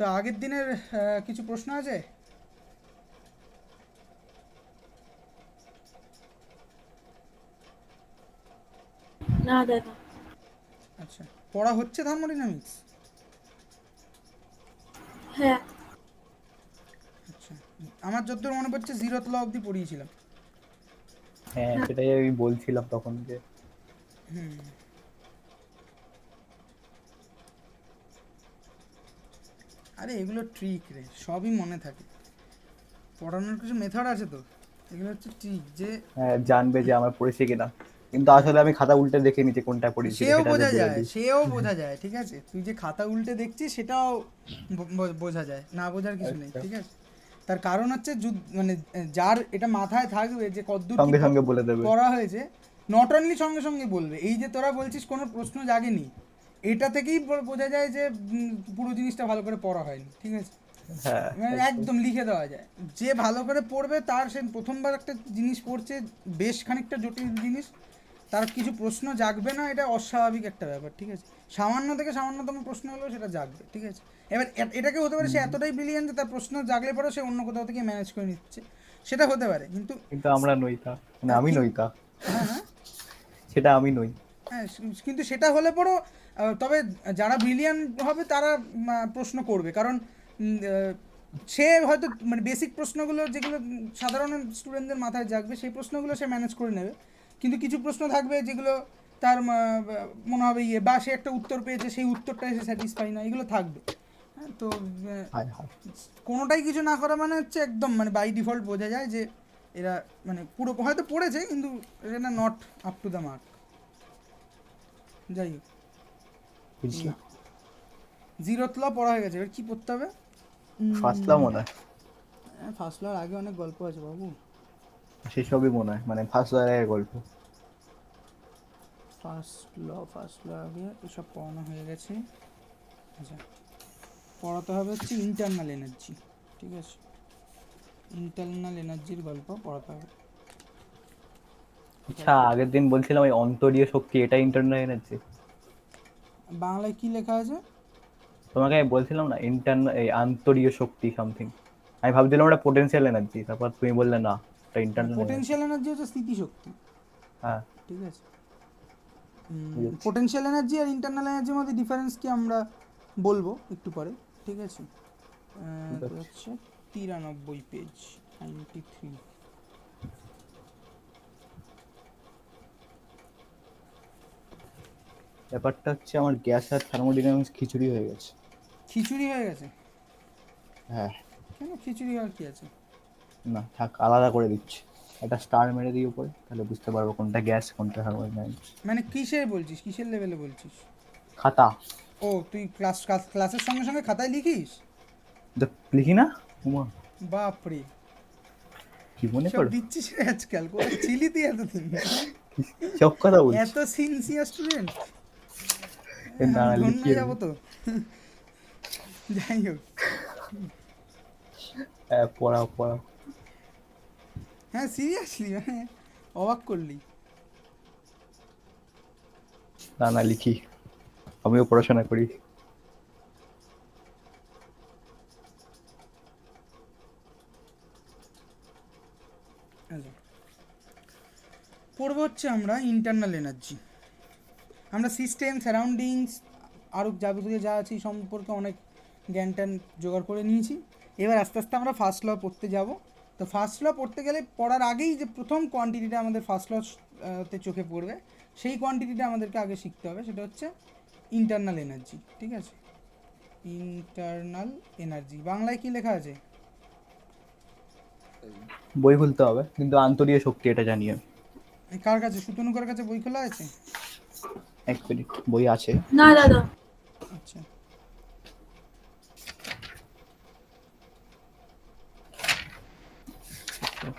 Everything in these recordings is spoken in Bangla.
তো আগের দিনের কিছু প্রশ্ন আছে? না দাদা। আচ্ছা, পড়া হচ্ছে থার্মোডাইনামিক্স? হ্যাঁ। আচ্ছা, আমার যতদূর মনে পড়ছে জিরোথ ল অবধি পড়িয়েছিলাম। হ্যাঁ, সেটাই আমি বলছিলাম তখন যে হুম। আরে এগুলো ট্রিক রে, সবই মনে থাকে। পড়ানোর কিছু মেথড আছে তো, এগুলো হচ্ছে ট্রিক যে জানবে যে আমার পড়েছে কিনা, কিন্তু আসলে আমি খাতা উল্টে দেখে নিচ্ছি কোনটা পড়েছি সেও সেটা বোঝা বলে যায়, দিই। সেও বোঝা যায়, ঠিক আছে? তুই যে খাতা উল্টে দেখছিস সেটাও বোঝা যায়, না বোঝার কিছু নেই, আচ্ছা, ঠিক আছে? তার কারণ হচ্ছে মানে যার এটা মাথায় থাকবে যে কতদূর কি সঙ্গে সঙ্গে বলে দেবে। পড়া হয়েছে, নট অনলি সঙ্গে সঙ্গে বলবে। এই যে তোরা বলছিস কোনো প্রশ্ন জাগেনি, এটা থেকেই বোঝা যায় যে পুরো জিনিসটা ভালো করে পড়া হয়নি, ঠিক আছে? হ্যাঁ, মানে একদম। একদম লিখে দেওয়া যায়। যে ভালো করে পড়বে তার সে প্রথমবার একটা জিনিস পড়ছে, বেশ খানিকটা জটিল জিনিস, তার কিছু প্রশ্ন জাগবে না, এটা অস্বাভাবিক একটা ব্যাপার, ঠিক আছে? সামান্য থেকে সামান্যতম প্রশ্ন হলেও সেটা জাগবে, ঠিক আছে? এবার এটাকে হতে পারে সে এতটাই ব্রিলিয়ান্ট যে তার প্রশ্ন জাগলে পরেও সে অন্য কোথাও থেকে ম্যানেজ করে নিচ্ছে, সেটা হতে পারে, কিন্তু কিন্তু আমরা নই তা, মানে আমি নই তা, হ্যাঁ হ্যাঁ সেটা আমি নই। হ্যাঁ, কিন্তু সেটা হলে পরেও তবে যারা ব্রিলিয়ান্ট হবে তারা প্রশ্ন করবে, কারণ সে হয়তো মানে বেসিক প্রশ্নগুলো যেগুলো সাধারণ স্টুডেন্টদের মাথায় জাগবে সেই প্রশ্নগুলো সে ম্যানেজ করে নেবে, কিন্তু কিছু প্রশ্ন থাকবে যেগুলো তার মনে হবে বা সে একটা উত্তর পেয়েছে সেই উত্তরটাই সে স্যাটিসফাই না, এগুলো থাকবে। হ্যাঁ, তো হায় হায়। কোনোটাই কিছু না করা মানে হচ্ছে একদম মানে বাই ডিফল্ট বোঝা যায় যে এরা মানে পুরো হয়তো পড়েছে কিন্তু এটা not up to the mark. যাই হোক, বুঝলাম। জিরোথ ল পড়া হয়ে গেছে, এবার কি পড়তে হবে? ফাসলা মনে হয়, ফার্স্ট লর আগে অনেক গল্প আছে বাবু। সেসবই মনে হয়, মানে ফার্স্ট গল্প। ফার্স্ট ল আগে এসব পড়ানো হয়ে গেছে। আচ্ছা, পড়াতে হবে হচ্ছে ইন্টারনাল এনার্জি, ঠিক আছে? ইন্টারনাল এনার্জির গল্প পড়াতে হবে। আচ্ছা, আগের দিন বলছিলাম ওই অন্তরীয় শক্তি, এটা ইন্টারনাল এনার্জি। বাংলায় কি লেখা আছে? তোমাকে আমি বলছিলাম না ইন্টারনাল, এই আন্তরীয় শক্তি সামথিং, আমি ভাবছিলাম ওটা পোটেনশিয়াল এনার্জি, তারপর তুমি বললে না, এটা ইন্টারনাল এনার্জি। পোটেনশিয়াল এনার্জি হচ্ছে স্থিতিশক্তি, হ্যাঁ, ঠিক আছে? বুঝেছি। পোটেনশিয়াল এনার্জি আর ইন্টারনাল এনার্জির মধ্যে ডিফারেন্স কি আমরা বলবো একটু পরে, ঠিক আছে? ঠিক তো আছে। হচ্ছে 93 পেজ, 93। ব্যাপারটা হচ্ছে আমার গ্যাস আর থার্মোডাইনামিক্স খিচুড়ি হয়ে গেছে। খিচুড়ি হয়ে গেছে? হ্যাঁ। কেন খিচুড়ি আর কি আছে? না থাক, আলাদা করে দিচ্ছি, একটা স্টার মেরে দিই উপরে, তাহলে বুঝতে পারবো কোনটা গ্যাস কোনটা থার্মোডাইনামিক্স। মানে কিসের বলছিস, কিসের লেভেলে বলছিস? খাতা। ও তুই ক্লাসের সঙ্গে সঙ্গে খাতায় লিখিস? লিখি না? উমা, বাপরে, কি কি মনে সব করো? দিচ্ছিস রে আজকাল, কোথায় ছিলি তুই এতদিন? সব কথা বলছি। এত সিনসিয়ার স্টুডেন্ট, না আমি না, ধন্য লিখিয়ে যাবো দেবো। তো। যাই হোক, হ্যাঁ, পড়াও পড়াও। হ্যাঁ সিরিয়াসলি মানে অবাক করলি। না না, লিখি, আমিও পড়াশোনা করি। আচ্ছা, পড়বো হচ্ছে আমরা ইন্টারনাল এনার্জি। আমরা সিস্টেম সারাউন্ডিংস আরও যাবতীয় যা আছে এই সম্পর্কে অনেক জ্ঞান ট্যান জোগাড় করে নিয়েছি। এবার আস্তে আস্তে আমরা ফার্স্ট ল পড়তে যাব। তো ফার্স্ট ল পড়তে গেলে পড়ার আগেই যে প্রথম কোয়ান্টিটিটা আমাদের ফার্স্ট ল তে চোখে পড়বে সেই কোয়ান্টিটিটা আমাদেরকে আগে শিখতে হবে, সেটা হচ্ছে ইন্টারনাল এনার্জি, ঠিক আছে? ইন্টারনাল এনার্জি বাংলায় কি লেখা আছে? বই খুলতে হবে, কিন্তু আন্তরীয় শক্তি এটা জানি আমি। কার কাছে, সুতনুকার কাছে বই খোলা আছে? এক মিনিট, বই আছে। না দাদা। আচ্ছা,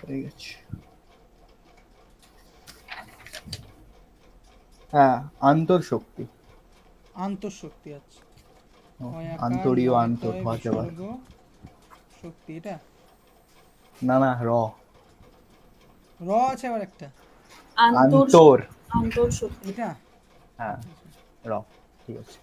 হয়ে গেছে। হ্যাঁ, আন্তঃশক্তি। আন্তঃশক্তি, আচ্ছা। অয়াকার আন্তরীয়, আন্তর লয়তয় হতে পারে। বিসর্গ শক্তি, এটা না না, র আছে আবার একটা, আন্তর আন্তর। আন্তর শক্তি। এটা হ্যাঁ, র, ঠিক আছে।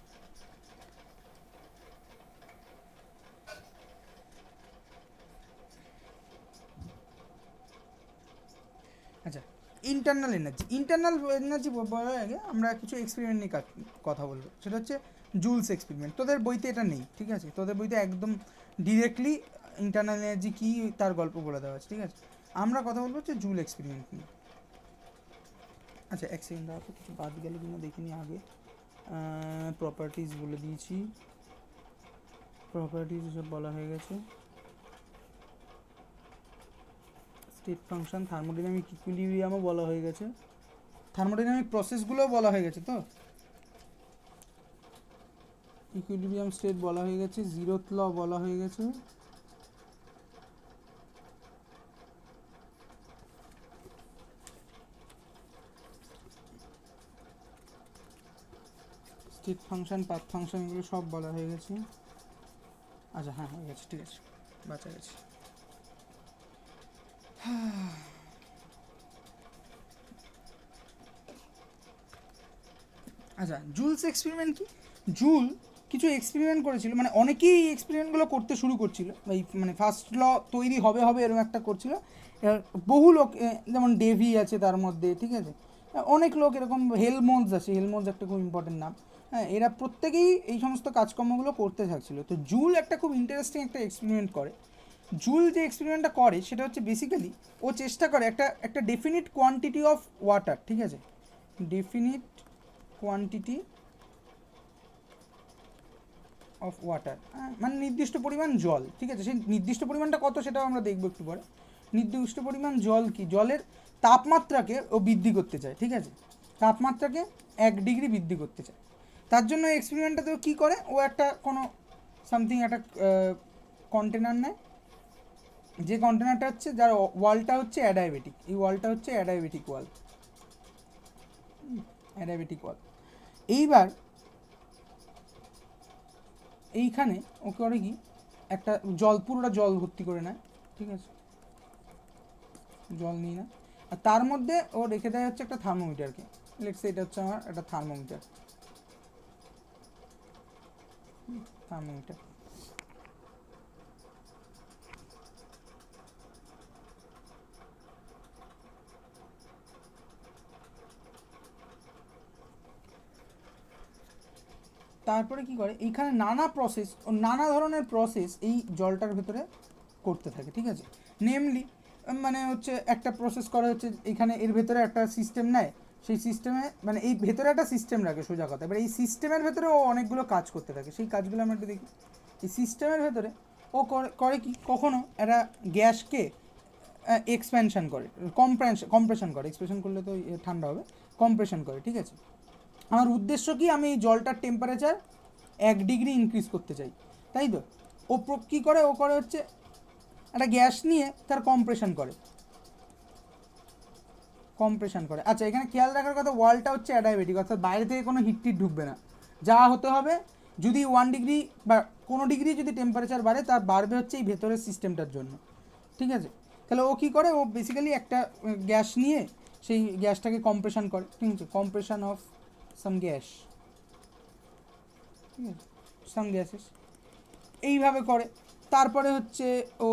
ইন্টারনাল এনার্জি বলার আগে আমরা কিছু এক্সপেরিমেন্ট নিয়ে কথা বলবো, সেটা হচ্ছে জুলস এক্সপেরিমেন্ট। তোদের বইতে এটা নেই, ঠিক আছে? তোদের বইতে একদম ডিরেক্টলি ইন্টারনাল এনার্জি কী তার গল্প বলে দেওয়া আছে, ঠিক আছে? আমরা কথা বলবো হচ্ছে জুল এক্সপেরিমেন্ট নিয়ে। আচ্ছা, এক সেকেন্ড দাঁড়া, তো কিছু বাদ গেলে কিনা দেখিনি আগে। প্রপার্টিজ বলে দিয়েছি, প্রপার্টিজ এসব বলা হয়ে গেছে। স্টেট ফাংশন, থার্মোডাইনামিক ইকুইলিব্রিয়ামও বলা হয়ে গেছে, থার্মোডাইনামিক প্রসেসগুলোও বলা হয়ে গেছে। তো ইকুইলিব্রিয়াম স্টেট বলা হয়ে গেছে, জিরোথ ল বলা হয়ে গেছে, স্টেট ফাংশন, পাথ ফাংশন, এগুলো সব বলা হয়ে গেছে। আচ্ছা হ্যাঁ, হয়ে গেছে, ঠিক আছে, বাঁচা গেছে। আচ্ছা, জুলস এক্সপেরিমেন্ট কি? জুল কিছু এক্সপেরিমেন্ট করেছিল, মানে অনেকেই এই এক্সপেরিমেন্টগুলো করতে শুরু করছিল, এই মানে ফার্স্ট ল তৈরি হবে এরকম একটা করছিল। বহু লোক, যেমন ডেভি আছে তার মধ্যে, ঠিক আছে, অনেক লোক এরকম, হেলমোন্স আছে, হেলমোন্স একটা খুব ইম্পর্টেন্ট নাম। হ্যাঁ, এরা প্রত্যেকেই এই সমস্ত কাজকর্মগুলো করতে থাকছিল। তো জুল একটা খুব ইন্টারেস্টিং একটা এক্সপেরিমেন্ট করে। জুল যে এক্সপেরিমেন্টটা করে সেটা হচ্ছে বেসিক্যালি ও চেষ্টা করে একটা ডেফিনিট কোয়ান্টিটি অফ ওয়াটার, ঠিক আছে, ডেফিনিট কোয়ান্টিটি অফ ওয়াটার, মানে নির্দিষ্ট পরিমাণ জল, ঠিক আছে? সেই নির্দিষ্ট পরিমাণটা কত সেটাও আমরা দেখবো একটু পরে। নির্দিষ্ট পরিমাণ জল কি, জলের তাপমাত্রাকে ও বৃদ্ধি করতে চায়, ঠিক আছে, তাপমাত্রাকে 1 ডিগ্রি বৃদ্ধি করতে চায়। তার জন্য এক্সপেরিমেন্টটাতেও কী করে, ও একটা কোনো সামথিং একটা কন্টেনার নেয়, যে কন্টেনারটা হচ্ছে, যার ওয়ালটা হচ্ছে অ্যাডায়াবেটিক, এই ওয়ালটা হচ্ছে অ্যাডায়াবেটিক ওয়াল, অ্যাডায়াবেটিক ওয়াল। এইবার এইখানে ও করে কি, একটা পুরোটা জল ভর্তি করে নেয়, ঠিক আছে, জল নিয়ে নেয়, আর তার মধ্যে ও রেখে দেয় হচ্ছে একটা থার্মোমিটারকে। লেটস সে এটা হচ্ছে আমার একটা থার্মোমিটার। তারপরে কি করে, এইখানে নানা প্রসেস ও নানা ধরনের প্রসেস এই জলটার ভেতরে করতে থাকে, ঠিক আছে। নেমলি মানে হচ্ছে একটা প্রসেস করা হচ্ছে, এখানে এর ভেতরে একটা সিস্টেম নেয়, সেই সিস্টেমে মানে এই ভেতরে একটা সিস্টেম রাখে, সোজা কথা। এবার এই সিস্টেমের ভেতরে ও অনেকগুলো কাজ করতে থাকে, সেই কাজগুলো আমরা একটু দেখি। এই সিস্টেমের ভেতরে ও করে কি, কখনো একটা গ্যাসকে এক্সপ্যানশন করে, কম্প্রেশন করে, এক্সপ্রেশন করলে তো ঠান্ডা হবে, কম্প্রেশন করে, ঠিক আছে। আমার উদ্দেশ্য কি, আমি এই জলটার টেম্পারেচার 1 ডিগ্রি ইনক্রিজ করতে চাই, তাই তো? ও কী করে, ও করে হচ্ছে একটা গ্যাস নিয়ে তার কম্প্রেশন করে। আচ্ছা, এখানে খেয়াল রাখার কথা, ওয়ালটা হচ্ছে অ্যাডায়াবেটিক, অর্থাৎ বাইরে থেকে কোনো হিট ঢুকবে না। যা হতে হবে, যদি 1 ডিগ্রি বা কোনো ডিগ্রি যদি টেম্পারেচার বাড়ে, তার বাড়বে হচ্ছে এই ভেতরের সিস্টেমটার জন্য, ঠিক আছে। তাহলে ও কী করে, ও বেসিক্যালি একটা গ্যাস নিয়ে সেই গ্যাসটাকে কম্প্রেশন করে, ঠিক আছে, কম্প্রেশন অফ সাম গ্যাস, ঠিক আছে, সাম গ্যাসেস, এইভাবে করে। তারপরে হচ্ছে ও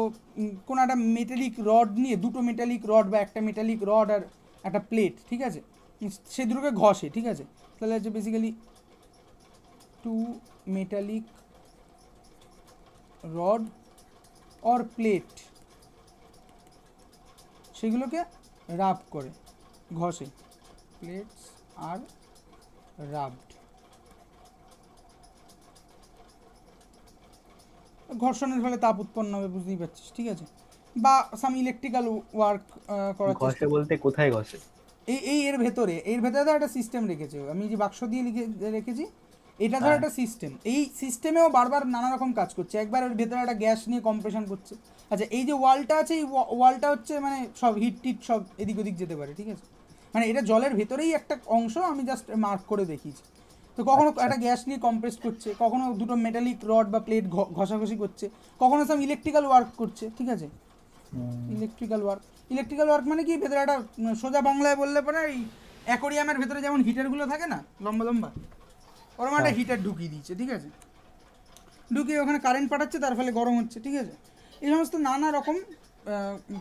কোনো একটা মেটালিক রড নিয়ে, দুটো মেটালিক রড বা একটা মেটালিক রড আর একটা প্লেট, ঠিক আছে, সে দুটোকে ঘষে, ঠিক আছে। তাহলে হচ্ছে basically 2 metallic rod or plate, সেগুলোকে রাব করে, ঘষে, প্লেটস আর রাবড। ঘর্ষণের ফলে তাপ উৎপন্ন হবে, বুঝতেই পারছিস, ঠিক আছে। বা সাম ইলেকট্রিক্যাল ওয়ার্ক করার ঘষে বলতে কোথায় ঘষে? এর ভেতরে তো একটা সিস্টেম রেখেছে, আমি যে বাক্স দিয়ে রেখেছি, এটা ধর একটা সিস্টেম, এই সিস্টেমেও বারবার নানা রকম কাজ করছে। একবার ওর ভেতরে একটা গ্যাস নিয়ে কম্প্রেশন করছে। আচ্ছা, এই যে ওয়ালটা আছে, এই ওয়ালটা হচ্ছে মানে সব হিট সব এদিক ওদিক যেতে পারে, ঠিক আছে, মানে এটা জলের ভেতরেই একটা অংশ, আমি জাস্ট মার্ক করে দেখিয়েছি। তো কখনো একটা গ্যাস নিয়ে কম্প্রেস করছে, কখনো দুটো মেটালিক রড বা প্লেট ঘষাঘষি করছে, কখনো সব ইলেকট্রিক্যাল ওয়ার্ক করছে, ঠিক আছে। ইলেকট্রিক্যাল ওয়ার্ক মানে কি, ভেতরে একটা সোজা বাংলায় বললে পরে এই অ্যাকোরিয়ামের ভেতরে যেমন হিটারগুলো থাকে না লম্বা লম্বা, ওরকম একটা হিটার ঢুকিয়ে দিচ্ছে, ঠিক আছে, ঢুকিয়ে ওখানে কারেন্ট পাঠাচ্ছে, তার ফলে গরম হচ্ছে, ঠিক আছে। এই সমস্ত নানা রকম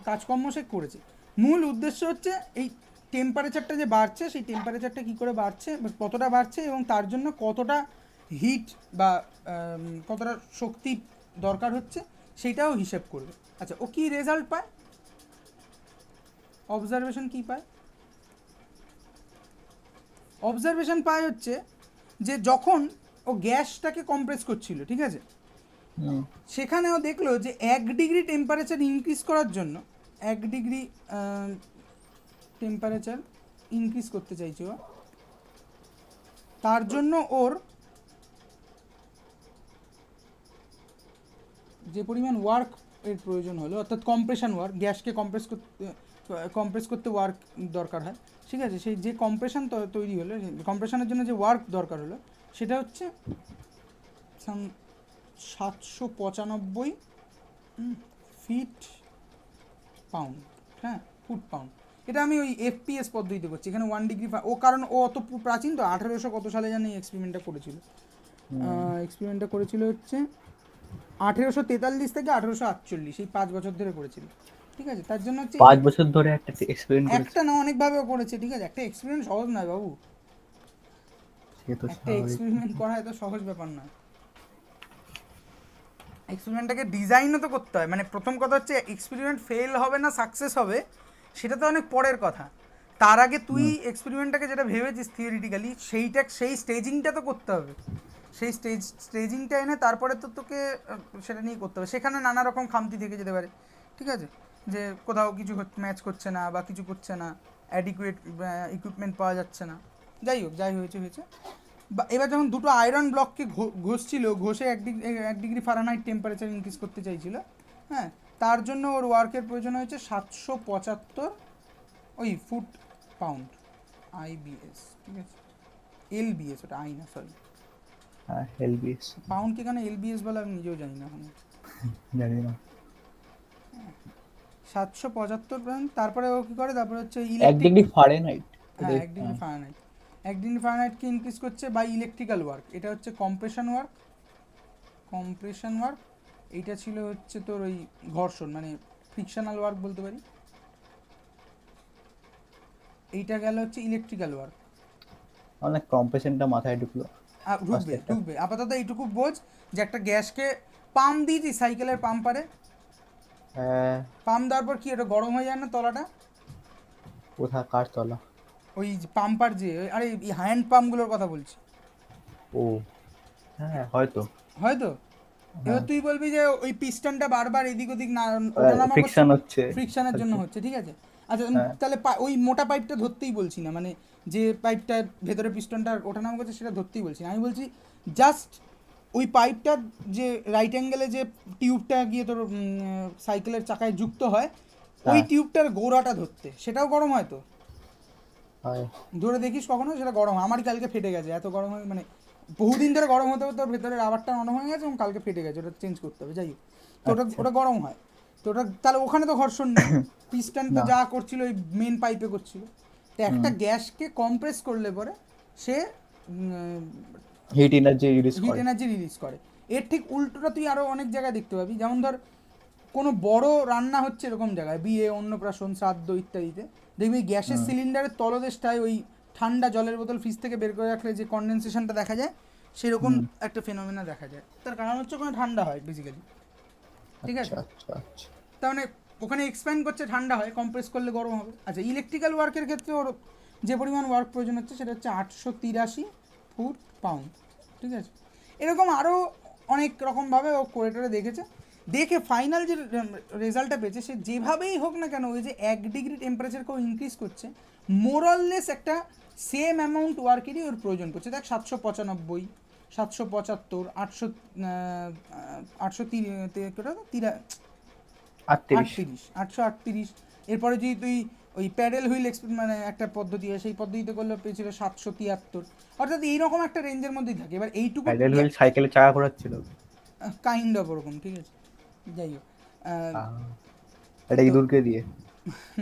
কাজকর্ম সে করেছে। মূল উদ্দেশ্য হচ্ছে এই টেম্পারেচারটা যে বাড়ছে সেই টেম্পারেচারটা কী করে বাড়ছে কতটা বাড়ছে এবং তার জন্য কতটা হিট বা কতটা শক্তি দরকার হচ্ছে সেটাও হিসেব করবে। আচ্ছা, ও কী রেজাল্ট পায়, অবজারভেশন কী পায়? অবজারভেশন পায় হচ্ছে যে যখন ও গ্যাসটাকে কম্প্রেস করছিল, ঠিক আছে, সেখানেও দেখলো যে 1 ডিগ্রি টেম্পারেচার ইনক্রিজ করার জন্য 1 ডিগ্রি টেম্পারেচার ইনক্রিজ করতে চাইছে ও, তার জন্য ওর যে পরিমাণ ওয়ার্ক এর প্রয়োজন হলো, অর্থাৎ কম্প্রেশন ওয়ার্ক, গ্যাসকে কম্প্রেস করতে ওয়ার্ক দরকার হয়, ঠিক আছে, সেই যে কম্প্রেশন তৈরি হলো, কম্প্রেশনের জন্য যে ওয়ার্ক দরকার হলো সেটা হচ্ছে 795 ফিট পাউন্ড, হ্যাঁ, ফুট পাউন্ড। এটা আমি ওই এফপিএস পদ্ধতিতে করছি, এখানে 1 ডিগ্রি, ও কারণ ও অত প্রাচীন তো, 1800 কত সালে জানি এক্সপেরিমেন্টটা করেছিল, হচ্ছে 1843 থেকে 1848, এই 5 বছর ধরে করেছিল, ঠিক আছে, তার জন্য হচ্ছে 5 বছর ধরে একটা এক্সপেরিমেন্ট করেছে। একটা না, অনেকভাবে করেছে, ঠিক আছে, একটা এক্সপেরিমেন্ট সহজ নয় বাবু, সে তো একটা এক্সপেরিমেন্ট করা এত সহজ ব্যাপার নয়, এক্সপেরিমেন্টটাকে ডিজাইনও তো করতে হয়, মানে প্রথম কথা হচ্ছে এক্সপেরিমেন্ট ফেল হবে না সাকসেস হবে সেটা তো অনেক পরের কথা, তার আগে তুই এক্সপেরিমেন্টটাকে যেটা ভেবেছিস থিওরিটিক্যালি সেই স্টেজিংটা তো করতে হবে, সেই স্টেজিংটা এনে তারপরে তো তোকে সেটা নিয়ে করতে হবে, সেখানে নানা রকম খামতি থেকে যেতে পারে, ঠিক আছে, যে কোথাও কিছু ম্যাচ করছে না বা কিছু করছে না, অ্যাডিকুয়েট ইকুইপমেন্ট পাওয়া যাচ্ছে না, যাই হোক, যাই হয়েছে বা এবার যখন দুটো আয়রন ব্লককে ঘষছিল, ঘষে 1 ডিগ্রি ফারেনহাইট টেম্পারেচার ইনক্রিজ করতে চাইছিল, হ্যাঁ, তার জন্য ওর ওয়ার্কের প্রয়োজন হয়েছে 775 ওই ফুট পাউন্ড, আইবিএস, ঠিক আছে, এলবিএস, ওটা আই না, সরি, হ্যাঁ, এলবিএস পাউন্ডকে কেন এলবিএস বলে আমি নিজেও জানি না এখন, জানি না। 775 পাউন্ড। তারপরে ও কী করে, তারপরে হচ্ছে 1 ডিগ্রি ফারেনহাইট, হ্যাঁ, 1 ডিগ্রি ফারেনহাইট, 1 ডিগ্রি ফারেনহাইটকে ইনক্রিজ করছে বাই ইলেকট্রিক্যাল ওয়ার্ক, এটা হচ্ছে কম্প্রেশন ওয়ার্ক, এইটা ছিল হচ্ছে তোর ওই ঘর্ষণ, মানে ফ্রিকশনাল ওয়ার্ক বলতে পারি, এইটা গেল হচ্ছে ইলেকট্রিক্যাল ওয়ার্ক। অনেক কম্প্রেশনটা মাথায় ঢুকলো, ঢুকবে আপাতত এইটুকু বোঝ যে একটা গ্যাসকে পাম্প দিয়েছি সাইকেলের পাম্পারে, হ্যাঁ, পাম্প দেওয়ার পর কি এটা গরম হয়ে যায় না তলাটা, কোথা কার তলা, ওই পাম্পার যে, আরে এই হ্যান্ড পাম্পগুলোর কথা বলছি, ও হ্যাঁ হয়তো, এবার তুই বলবি যে ওই পিস্টনটা বারবার এদিক ওদিক না ওঠানামা ফ্রিকশন হচ্ছে, ফ্রিকশনের জন্য হচ্ছে, ঠিক আছে, আচ্ছা, হ্যাঁ। তাহলে ওই মোটা পাইপটা ধরতেই বলছি না, মানে যে পাইপটা ভেতরে পিস্টনটা ওঠানামা করছে সেটা ধরতেই বলছি না, আমি বলছি জাস্ট ওই পাইপটার যে রাইট অ্যাঙ্গেলে যে টিউবটা গিয়ে তোর সাইকেলের চাকায় যুক্ত হয়, ওই টিউবটার গোড়াটা ধরতে, সেটাও গরম হয় তো, ধরে দেখিস কখনো, সেটা গরম হয়, আমারই কালকে ফেটে গেছে, এত গরম হয়, মানে বহুদিন ধরে গরম হতে হতে ওর ভেতরে রাবারটা নরম হয়ে গেছে এবং কালকে ফেটে গেছে, ওটা চেঞ্জ করতে হবে, যাই হোক, তো ওটা গরম হয়, তো ওটা তাহলে ওখানে তো ঘর্ষণ নেই, পিস্টন তো যা করছিল ওই মেন পাইপে করছিল, তো একটা গ্যাসকে কম্প্রেস করলে পরে সে হিট এনার্জি রিলিজ করে, এর ঠিক উল্টোটা তুই আরও অনেক জায়গায় দেখতে পাবি, যেমন ধর কোনো বড় রান্না হচ্ছে এরকম জায়গায়, বিয়ে, অন্নপ্রাশন, শ্রাদ্ধ ইত্যাদিতে, দেখবি গ্যাসের সিলিন্ডারের তলদেশটায় ওই ঠান্ডা জলের বোতল ফ্রিজ থেকে বের করে রাখলে যে কনডেনসেশনটা দেখা যায়, সেরকম একটা ফেনোমেনা দেখা যায়, তার কারণ হচ্ছে ওখানে ঠান্ডা হয় বেসিক্যালি, ঠিক আছে, তার মানে ওখানে এক্সপ্যান্ড করছে, ঠান্ডা হয়, কম্প্রেস করলে গরম হবে। আচ্ছা, ইলেকট্রিক্যাল ওয়ার্কের ক্ষেত্রে ওর যে পরিমাণ ওয়ার্ক প্রয়োজন হচ্ছে সেটা হচ্ছে 883 ফুট পাউন্ড, ঠিক আছে, এরকম আরও অনেক রকমভাবে ও করে দেখেছে, দেখে ফাইনাল যে রেজাল্টটা পেয়েছে, সে যেভাবেই হোক না কেন ওই যে 1 ডিগ্রি টেম্পারেচারকেও ইনক্রিজ করছে, মোরাললেস একটা সেম অ্যামাউন্ট ওয়ার্কেরই ওর প্রয়োজন পড়ছে, দেখ 795, 775, 838, এরপরে যদি তুই ওই প্যাডেল হুইল মানে একটা পদ্ধতি হয়, সেই পদ্ধতিতে করলে পেয়েছিল 773, অর্থাৎ এইরকম একটা রেঞ্জের মধ্যেই থাকে। এবার এইটুকু প্যাডেল হুইল সাইকেলে চাকা ঘোরাচ্ছিল কাইন্ড অফ ওরকম, ঠিক আছে, যাই হোক, এটা ইঁদুরকে দিয়ে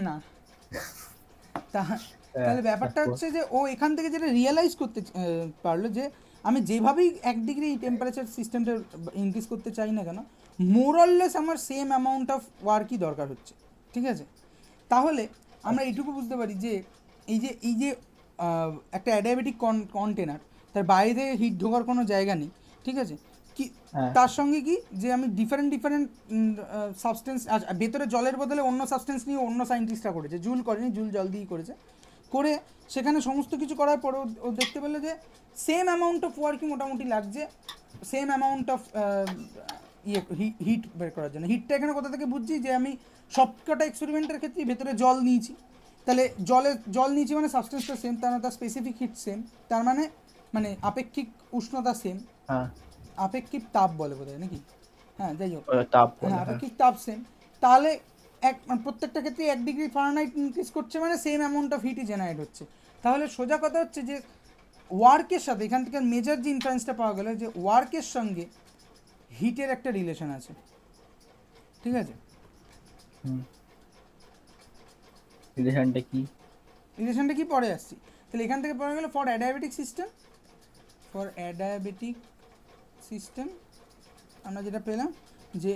না, তাহলে ব্যাপারটা হচ্ছে যে ও এখান থেকে যেটা রিয়েলাইজ করতে পারলো যে আমি যেভাবেই 1 ডিগ্রি টেম্পারেচার সিস্টেমটা ইনক্রিজ করতে চাই না কেন, মোরাললেস আমার সেম অ্যামাউন্ট অফ ওয়ার্কই দরকার হচ্ছে, ঠিক আছে, তাহলে আমরা এইটুকু বুঝতে পারি যে এই যে একটা অ্যাডিয়াবেটিক কন্টেনার, তার বাইরে হিট ঢোকার কোনো জায়গা নেই, ঠিক আছে, কি হ্যাঁ। তার সঙ্গে কি যে আমি ডিফারেন্ট সাবস্টেন্স, ভেতরে জলের বদলে অন্য সাবস্টেন্স নিয়ে অন্য সায়েন্টিস্টরা করেছে, জুল করেনি, জুল জল দিয়েই করেছে, করে সেখানে সমস্ত কিছু করার পর ও দেখতে পেলো যে সেম অ্যামাউন্ট অফ ওয়ার্কই মোটামুটি লাগছে, সেম অ্যামাউন্ট অফ হিট বের করার জন্য। হিটটা এখানে কোথা থেকে বুঝছি, যে আমি সবকটা এক্সপেরিমেন্টের ক্ষেত্রে ভেতরে জল নিয়েছি, তাহলে জল নিয়েছি মানে সাবস্টেন্সটা সেম, তার মানে তার স্পেসিফিক হিট সেম, তার মানে আপেক্ষিক উষ্ণতা সেম, হ্যাঁ, আপেক্ষিক তাপ বলে বোধহয় নাকি, হ্যাঁ যাই হোক, তাপ বলে, হ্যাঁ হ্যাঁ। আপেক্ষিক তাপ সেম, তাহলে প্রত্যেকটা ক্ষেত্রে 1 ডিগ্রি ফারেনহাইট ইনক্রিজ করছে মানে সেম অ্যামাউন্ট অফ হিটই জেনারেট হচ্ছে। তাহলে সোজা কথা হচ্ছে যে ওয়ার্কের সাথে, এখান থেকে মেজর যে ইনফ্লুয়েন্সটা পাওয়া গেল যে ওয়ার্কের সঙ্গে হিটের একটা রিলেশন আছে, ঠিক আছে। রিলেশনটা কি? রিলেশনটা কি পরে আসছি, তাহলে এখান থেকে পাওয়া গেল ফর অ্যাডিয়াবেটিক সিস্টেম আমরা যেটা পেলাম যে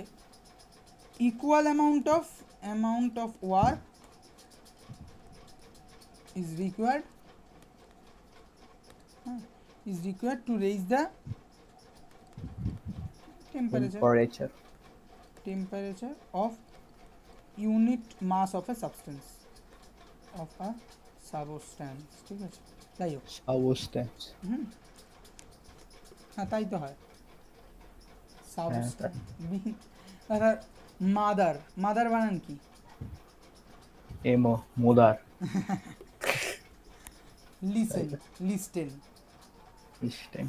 equal amount of work is required to raise the temperature of unit mass of a substance, ঠিক আছে, তাই হোক, সাবস্টেন্স। হ্যাঁ তাই তো হয়, সাবস্টেন্স। মাদার বানান কি? এমো, মোদার। Listen, system.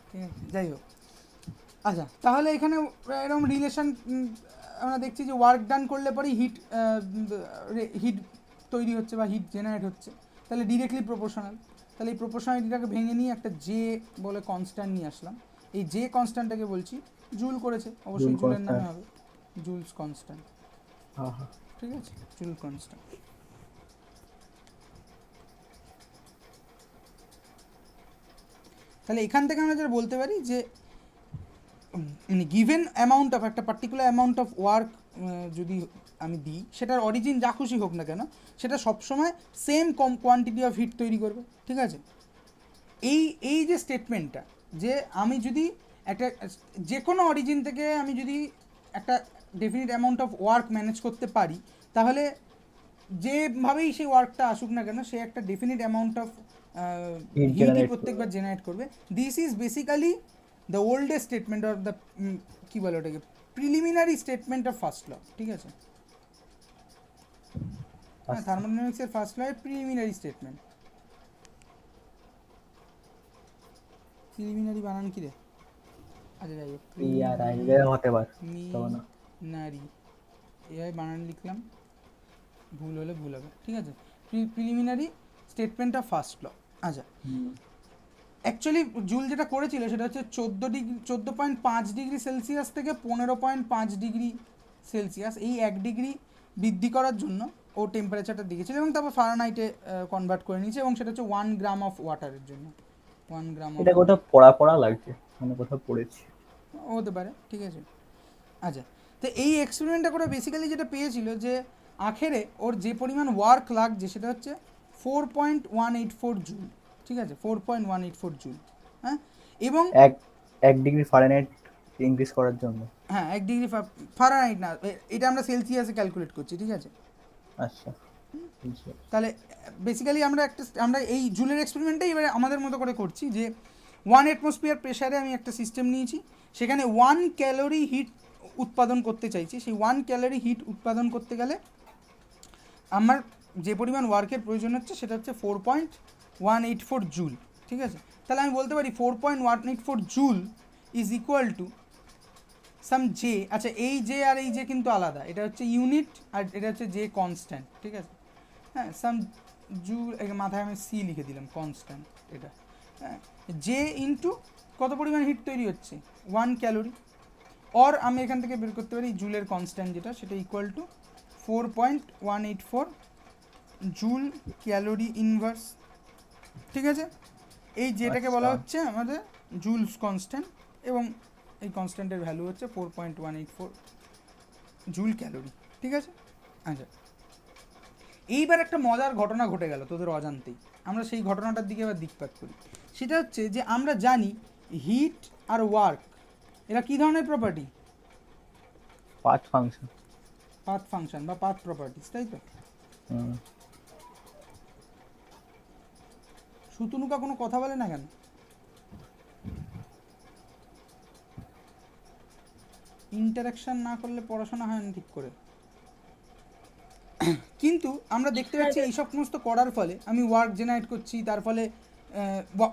ঠিক আছে, যাই হোক। আচ্ছা, তাহলে এখানে এরকম রিলেশন আমরা দেখছি যে ওয়ার্ক ডান করলে পরেই হিট তৈরি হচ্ছে বা হিট জেনারেট হচ্ছে, তাহলে ডিরেক্টলি প্রপোর্শনাল। তাহলে এই প্রপোর্শনালিটিটাকে ভেঙে নিয়ে একটা জে বলে কনস্ট্যান্ট নিয়ে আসলাম। এই জে কনস্ট্যান্টটাকে বলছি জুল করেছে, অবশ্যই জুলের নামে হবে, জুলস কনস্ট্যান্ট, ঠিক আছে, জুল কনস্ট্যান্ট। তাহলে এখান থেকে আমরা যেটা বলতে পারি যে মানে গিভেন অ্যামাউন্ট অফ একটা পার্টিকুলার অ্যামাউন্ট অফ ওয়ার্ক যদি আমি দিই, সেটার অরিজিন যা খুশি হোক না কেন, সেটা সবসময় সেম কোয়ান্টিটি অফ হিট তৈরি করবে, ঠিক আছে। এই যে স্টেটমেন্টটা, যে আমি যদি একটা যে কোনো অরিজিন থেকে আমি যদি একটা definite amount of work manage করতে পারি, তাহলে যেভাবেই সেই ওয়ার্কটা আসুক না কেন, সে একটা ডেফিনিট অ্যামাউন্ট অফ হিটই প্রত্যেকবার জেনারেট করবে। This is basically the oldest statement of the কী বলে ওটাকে, preliminary statement of first law, ঠিক আছে। হ্যাঁ, থার্মোডাইনামিক্সের ফার্স্ট ল এর প্রিলিমিনারি স্টেটমেন্ট। প্রিলিমিনারি বানান কি রে? আচ্ছা যাই হোক, প্রিলিমিনারি এভাবে বানান লিখলাম, ভুল হলে ভুল হবে, ঠিক আছে। Preliminary statement of first law. আচ্ছা, অ্যাকচুয়ালি জুল যেটা করেছিল সেটা হচ্ছে 14.5 ডিগ্রি সেলসিয়াস থেকে 15.5 ডিগ্রি সেলসিয়াস, এই 1 ডিগ্রি বৃদ্ধি করার জন্য ও টেম্পারেচারটা দিয়েছিল, এবং তারপর ফারেনহাইটে কনভার্ট করে নিয়েছে, এবং সেটা হচ্ছে 1 গ্রাম অফ ওয়াটারের জন্য। 1 গ্রাম, এটা কোথাও পড়া লাগছে, মানে কোথাও পড়েছি, হতে পারে, ঠিক আছে। আচ্ছা, তো এই এক্সপেরিমেন্টটা করে বেসিক্যালি যেটা পেয়েছিল যে আখেরে ওর যে পরিমাণ ওয়ার্ক লাগছে সেটা হচ্ছে 4.184 জুল, ঠিক আছে, 4.184 জুল, হ্যাঁ, এবং 1 ডিগ্রি ফারেনহাইট ইনক্রিজ করার জন্য, হ্যাঁ 1 ডিগ্রি ফারেনহাইট না, এটা আমরা সেলসিয়াসে ক্যালকুলেট করছি, ঠিক আছে। আচ্ছা, তাহলে বেসিক্যালি আমরা এই জুলের এক্সপেরিমেন্টটাই এবারে আমাদের মতো করে করছি, যে 1 অ্যাটমসফিয়ার প্রেসারে আমি একটা সিস্টেম নিয়েছি, সেখানে 1 ক্যালোরি হিট উৎপাদন করতে চাইছি। সেই 1 ক্যালোরি হিট উৎপাদন করতে গেলে আমার যে পরিমাণ ওয়ার্কের প্রয়োজন হচ্ছে সেটা হচ্ছে 4.184 জুল, ঠিক আছে। তাহলে আমি বলতে পারি 4.184 joule is equal to some J. আচ্ছা, এই জে আর এই জে কিন্তু আলাদা, এটা হচ্ছে ইউনিট আর এটা হচ্ছে জে কনস্ট্যান্ট, ঠিক আছে। হ্যাঁ, সাম জুল, মাথায় আমি সি লিখে দিলাম, কনস্ট্যান্ট এটা, হ্যাঁ, জে ইন্টু কত পরিমাণ হিট তৈরি হচ্ছে 1 ক্যালোরি, অর আমি এখান থেকে বের করতে পারি জুলের কনস্ট্যান্ট যেটা, সেটা equal to 4.184 joule calorie inverse, ঠিক আছে। এই যেটাকে বলা হচ্ছে আমাদের জুলস কনস্ট্যান্ট, এবং এই কনস্ট্যান্টের ভ্যালু হচ্ছে 4.184 জুল ক্যালোরি, ঠিক আছে। আচ্ছা, এইবার একটা মজার ঘটনা ঘটে গেল তোদের অজান্তেই, আমরা সেই ঘটনাটার দিকে এবার দিকপাত করি। সেটা হচ্ছে যে আমরা জানি হিট আর ওয়ার্ক এরা কী ধরনের property? Path function. Path function বা পাথ প্রপার্টিস, তাই তো? সুতনুকা কোনো কথা বলে না কেন? ইন্টারাকশন না করলে পড়াশোনা হয় না ঠিক করে। কিন্তু আমরা দেখতে পাচ্ছি এই সমস্ত করার ফলে আমি ওয়ার্ক জেনারেট করছি, তার ফলে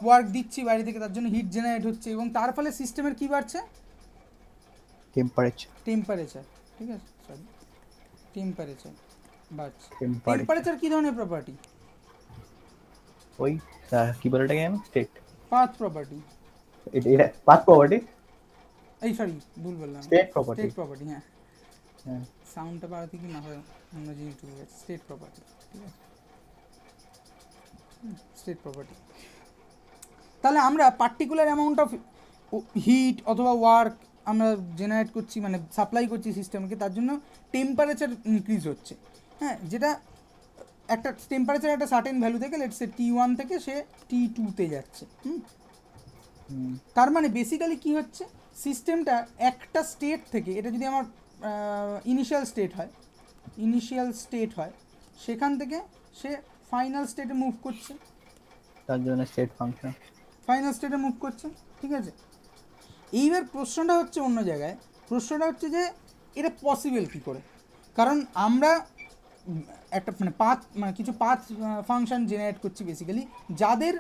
ওয়ার্ক দিচ্ছি বাইরে থেকে, তার জন্য হিট জেনারেট হচ্ছে, এবং তার ফলে সিস্টেমের কী বাড়ছে? টেম্পারেচার। ঠিক আছে, সরি, টেম্পারেচার বাড়ছে। টেম্পারেচার কী ধরনের প্রপার্টি? ওই কি বলে এটাকে আমি স্টেট পাথ প্রপার্টি। এটা পাথ প্রপার্টি, এই সরি ভুল বললাম, স্টেট প্রপার্টি। স্টেট প্রপার্টি, হ্যাঁ হ্যাঁ, সাউন্ডটা বাড়াতে কি না হয় আমরা জিনিস ঢুকে গেছে। স্টেট প্রপার্টি, ঠিক আছে, স্টেট প্রপার্টি। তাহলে আমরা পার্টিকুলার অ্যামাউন্ট অফ হিট অথবা ওয়ার্ক আমরা জেনারেট করছি, মানে সাপ্লাই করছি সিস্টেমকে, তার জন্য টেম্পারেচার ইনক্রিজ হচ্ছে। হ্যাঁ, যেটা একটা টেম্পারেচার একটা সার্টেন ভ্যালু থেকে, লেটস সে T1 থেকে সে T2-তে যাচ্ছে। তার মানে বেসিক্যালি কি হচ্ছে, সিস্টেমটা একটা স্টেট থেকে, এটা যদি আমার ইনিশিয়াল স্টেট হয়, সেখান থেকে সে ফাইনাল স্টেটে মুভ করছে, তার জন্য স্টেট ফাংশন ফাইনাল স্টেটে মুভ করছে। ঠিক আছে, এইবার প্রশ্নটা হচ্ছে অন্য জায়গায়। প্রশ্নটা হচ্ছে যে এটা পসিবল কী করে? কারণ আমরা একটা মানে কিছু পাথ ফাংশন জেনারেট করছি বেসিক্যালি, যাদের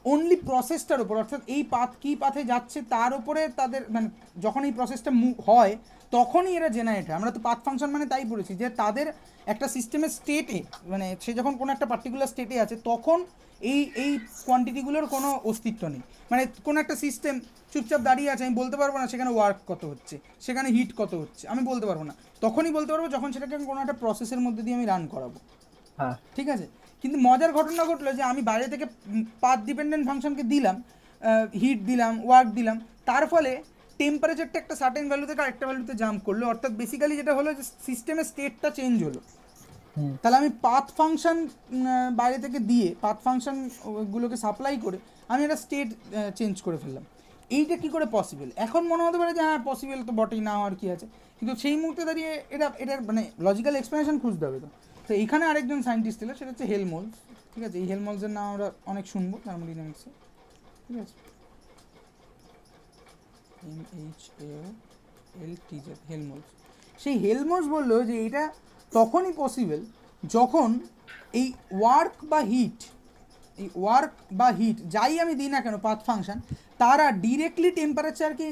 অনলি প্রসেসটার উপর, অর্থাৎ এই পাথ কী পাথে যাচ্ছে তার উপরে তাদের, মানে যখন এই প্রসেসটা হয় তখনই এরা জেনারেট হয়। আমরা তো পাথ ফাংশন মানে তাই বলেছি যে তাদের একটা সিস্টেমের স্টেটে, মানে সে যখন কোনো একটা পার্টিকুলার স্টেটে আছে তখন এই কোয়ান্টিটিগুলোর কোনো অস্তিত্ব নেই। মানে কোনো একটা সিস্টেম চুপচাপ দাঁড়িয়ে আছে, আমি বলতে পারবো না সেখানে ওয়ার্ক কত হচ্ছে, সেখানে হিট কত হচ্ছে, আমি বলতে পারবো না। তখনই বলতে পারবো যখন সেটাকে কোনো একটা প্রসেসের মধ্যে দিয়ে আমি রান করাবো। হ্যাঁ, ঠিক আছে, কিন্তু মজার ঘটনা ঘটলো যে আমি বাইরে থেকে পাথ ডিপেন্ডেন্ট ফাংশনকে দিলাম, হিট দিলাম, ওয়ার্ক দিলাম, তার ফলে টেম্পারেচারটা একটা সার্টেন ভ্যালু থেকে আরেকটা ভ্যালুতে জাম্প করলো। অর্থাৎ বেসিক্যালি যেটা হলো যে সিস্টেমের স্টেটটা চেঞ্জ হলো। তাহলে আমি পাথ ফাংশন বাইরে থেকে দিয়ে, পাথ ফাংশনগুলোকে সাপ্লাই করে আমি একটা স্টেট চেঞ্জ করে ফেললাম। এইটা কী করে পসিবল? এখন মনে হতে পারে যে হ্যাঁ পসিবল তো বটেই, না আর কি আছে, কিন্তু সেই মুহূর্তে দাঁড়িয়ে এটার মানে লজিক্যাল এক্সপ্লেনেশন খুঁজতে হবে। তো এইখানে আরেকজন সায়েন্টিস্ট ছিল, সেটা হচ্ছে হেলমহোলটজ। ঠিক আছে, এই হেলমহোলটজের নাম আমরা অনেক শুনবো থার্মোডাইনামিক্সে। ঠিক আছে, MHALTZ, হেলমহোলটজ। সেই হেলমহোলটজ বললো যে এটা তখনই পসিবল যখন এই ওয়ার্ক বা হিট যাই আমি দিই না কেন পাথ ফাংশন, তারা ডিরেক্টলি টেম্পারেচারকে